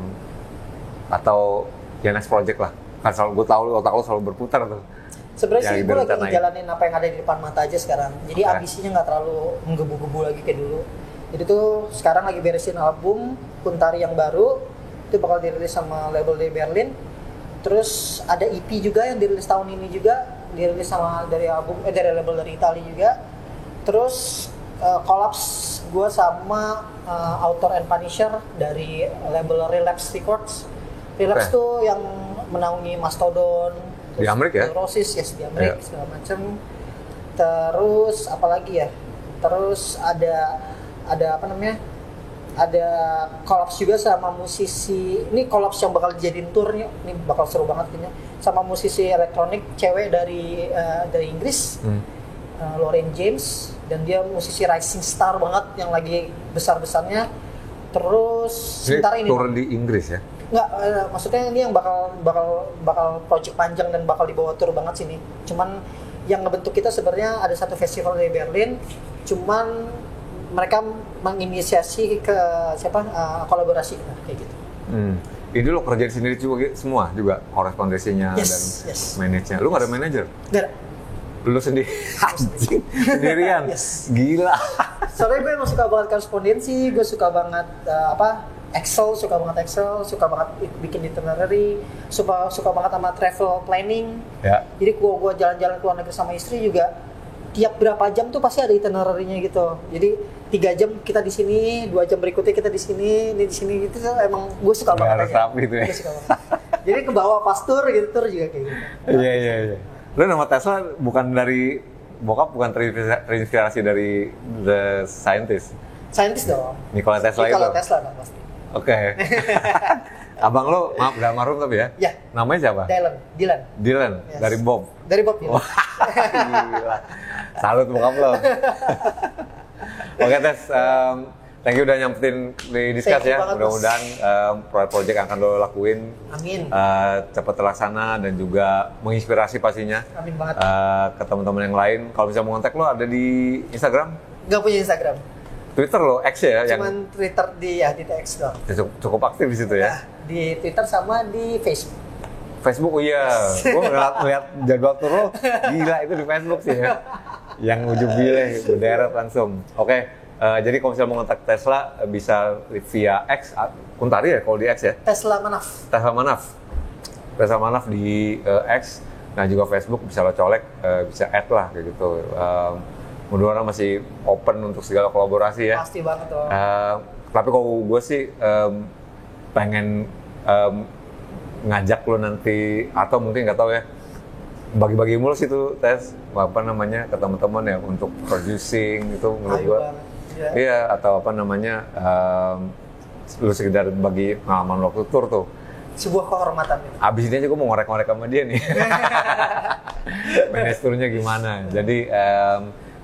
atau ya next project lah, kan selalu gue tahu otak lo selalu berputar tuh. Sebenarnya sih gue lagi ngejalanin apa yang ada di depan mata aja sekarang, jadi ambisinya nggak terlalu menggebu-gebu lagi kayak dulu. Jadi tuh sekarang lagi beresin album Kuntari yang baru, itu bakal dirilis sama label di Berlin. Terus ada EP juga yang dirilis tahun ini juga, dirilis sama dari label dari Italia juga. Terus collabs gue sama Author and Punisher dari label Relapse Records. Relapse tuh yang menaungi Mastodon, di Amerika ya? Neurosis, yes, di Amerika segala macam. Terus apa lagi ya? Terus ada apa namanya? Ada collabs juga sama musisi. Ini collabs yang bakal dijadiin tour nih. Ini bakal seru banget kayaknya. Sama musisi elektronik cewek dari Inggris. Lauren James, dan dia musisi rising star banget yang lagi besar-besarnya. Terus sementara ini tour di Inggris ya? Enggak, maksudnya ini yang bakal project panjang dan bakal dibawa tour banget sini. Cuman yang ngebentuk kita sebenarnya ada satu festival di Berlin, cuman mereka menginisiasi ke kolaborasi kayak gitu. Ini lo kerja di sendiri juga semua juga korespondensinya dan manage-nya. Lu nggak ada manajer? Nggak ada. Lu sendiri? Anjing, sendirian? Gila. Soalnya gue emang suka banget korespondensi, gue suka banget Excel, suka banget bikin itinerary, suka banget sama travel planning. Ya. Jadi gue jalan-jalan ke luar negeri sama istri juga, tiap berapa jam tuh pasti ada itinerary-nya gitu. Jadi 3 jam kita di sini, 2 jam berikutnya kita di sini, ini di sini gitu. Emang gue suka banget. Harus rapi itu ya. Gue suka banget. Jadi ke bawah pastur gitu tur juga kayak gitu. Iya. Lu nama Tesla bukan dari bokap, bukan terinspirasi dari The Scientist? Scientist dong. Nikola Tesla itu? Nikola Tesla dong pasti. Oke. Abang lo, maaf udah almarhum tapi ya? Ya. Namanya siapa? Dylan. Yes. Dari Bob? Dari Bob, ya. Gila. Salut bokap lo. Oke Tes, thank you udah nyampetin di Discuss ya. Mudah-mudahan proyek-proyek yang akan lo lakuin cepat terlaksana dan juga menginspirasi pastinya. Amin banget. Ke teman-teman yang lain. Kalau bisa mau kontak lo ada di Instagram? Nggak punya Instagram. Twitter lo, X ya? Cuman Twitter di X doang. Cukup aktif di situ ya? Di Twitter sama di Facebook. Facebook, oh iya. Gue ngeliat jadwal tur lo, gila itu di Facebook sih ya. Yang ujung bileh, berderet langsung. Oke, jadi kalau misalnya mau kontak Tesla, bisa via X, Kuntari ya kalau di X ya? Tesla Manaf di X. Nah juga Facebook bisa lo colek, bisa add lah kayak gitu. Mudah-mudahan masih open untuk segala kolaborasi ya. Pasti banget tuh. Tapi kalau gue sih pengen ngajak lo nanti atau mungkin nggak tahu ya, bagi-bagi mulu sih tuh Tes apa namanya ke teman-teman ya untuk producing itu menurut gue. Iya atau apa namanya lu sekedar bagi pengalaman waktu tur tuh. Sebuah kehormatan. Abis ini aja gue mau ngorek-ngorek sama dia nih. Manage turnya gimana. Jadi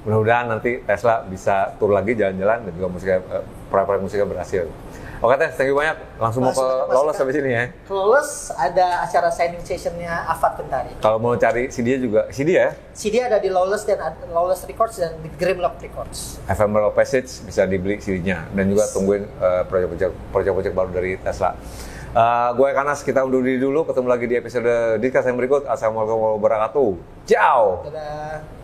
mudah-mudahan nanti Tesla bisa tur lagi jalan-jalan dan juga proyek-proyek musiknya berhasil. Oke Tes, thank you banyak. Langsung mau ke Lawless sampai sini ya. Lawless ada acara signing sessionnya Afat Kuntari. Kalau mau cari CD juga, CD ya? CD ada di Lawless dan Lawless Records dan di Grimlock Records. Ephemeral Passage bisa dibeli CD-nya dan juga tungguin proyek-proyek baru dari Tesla. Gue Kanas, kita undur diri dulu. Ketemu lagi di episode Discuss yang berikut. Assalamualaikum warahmatullahi wabarakatuh. Ciao. Dadah.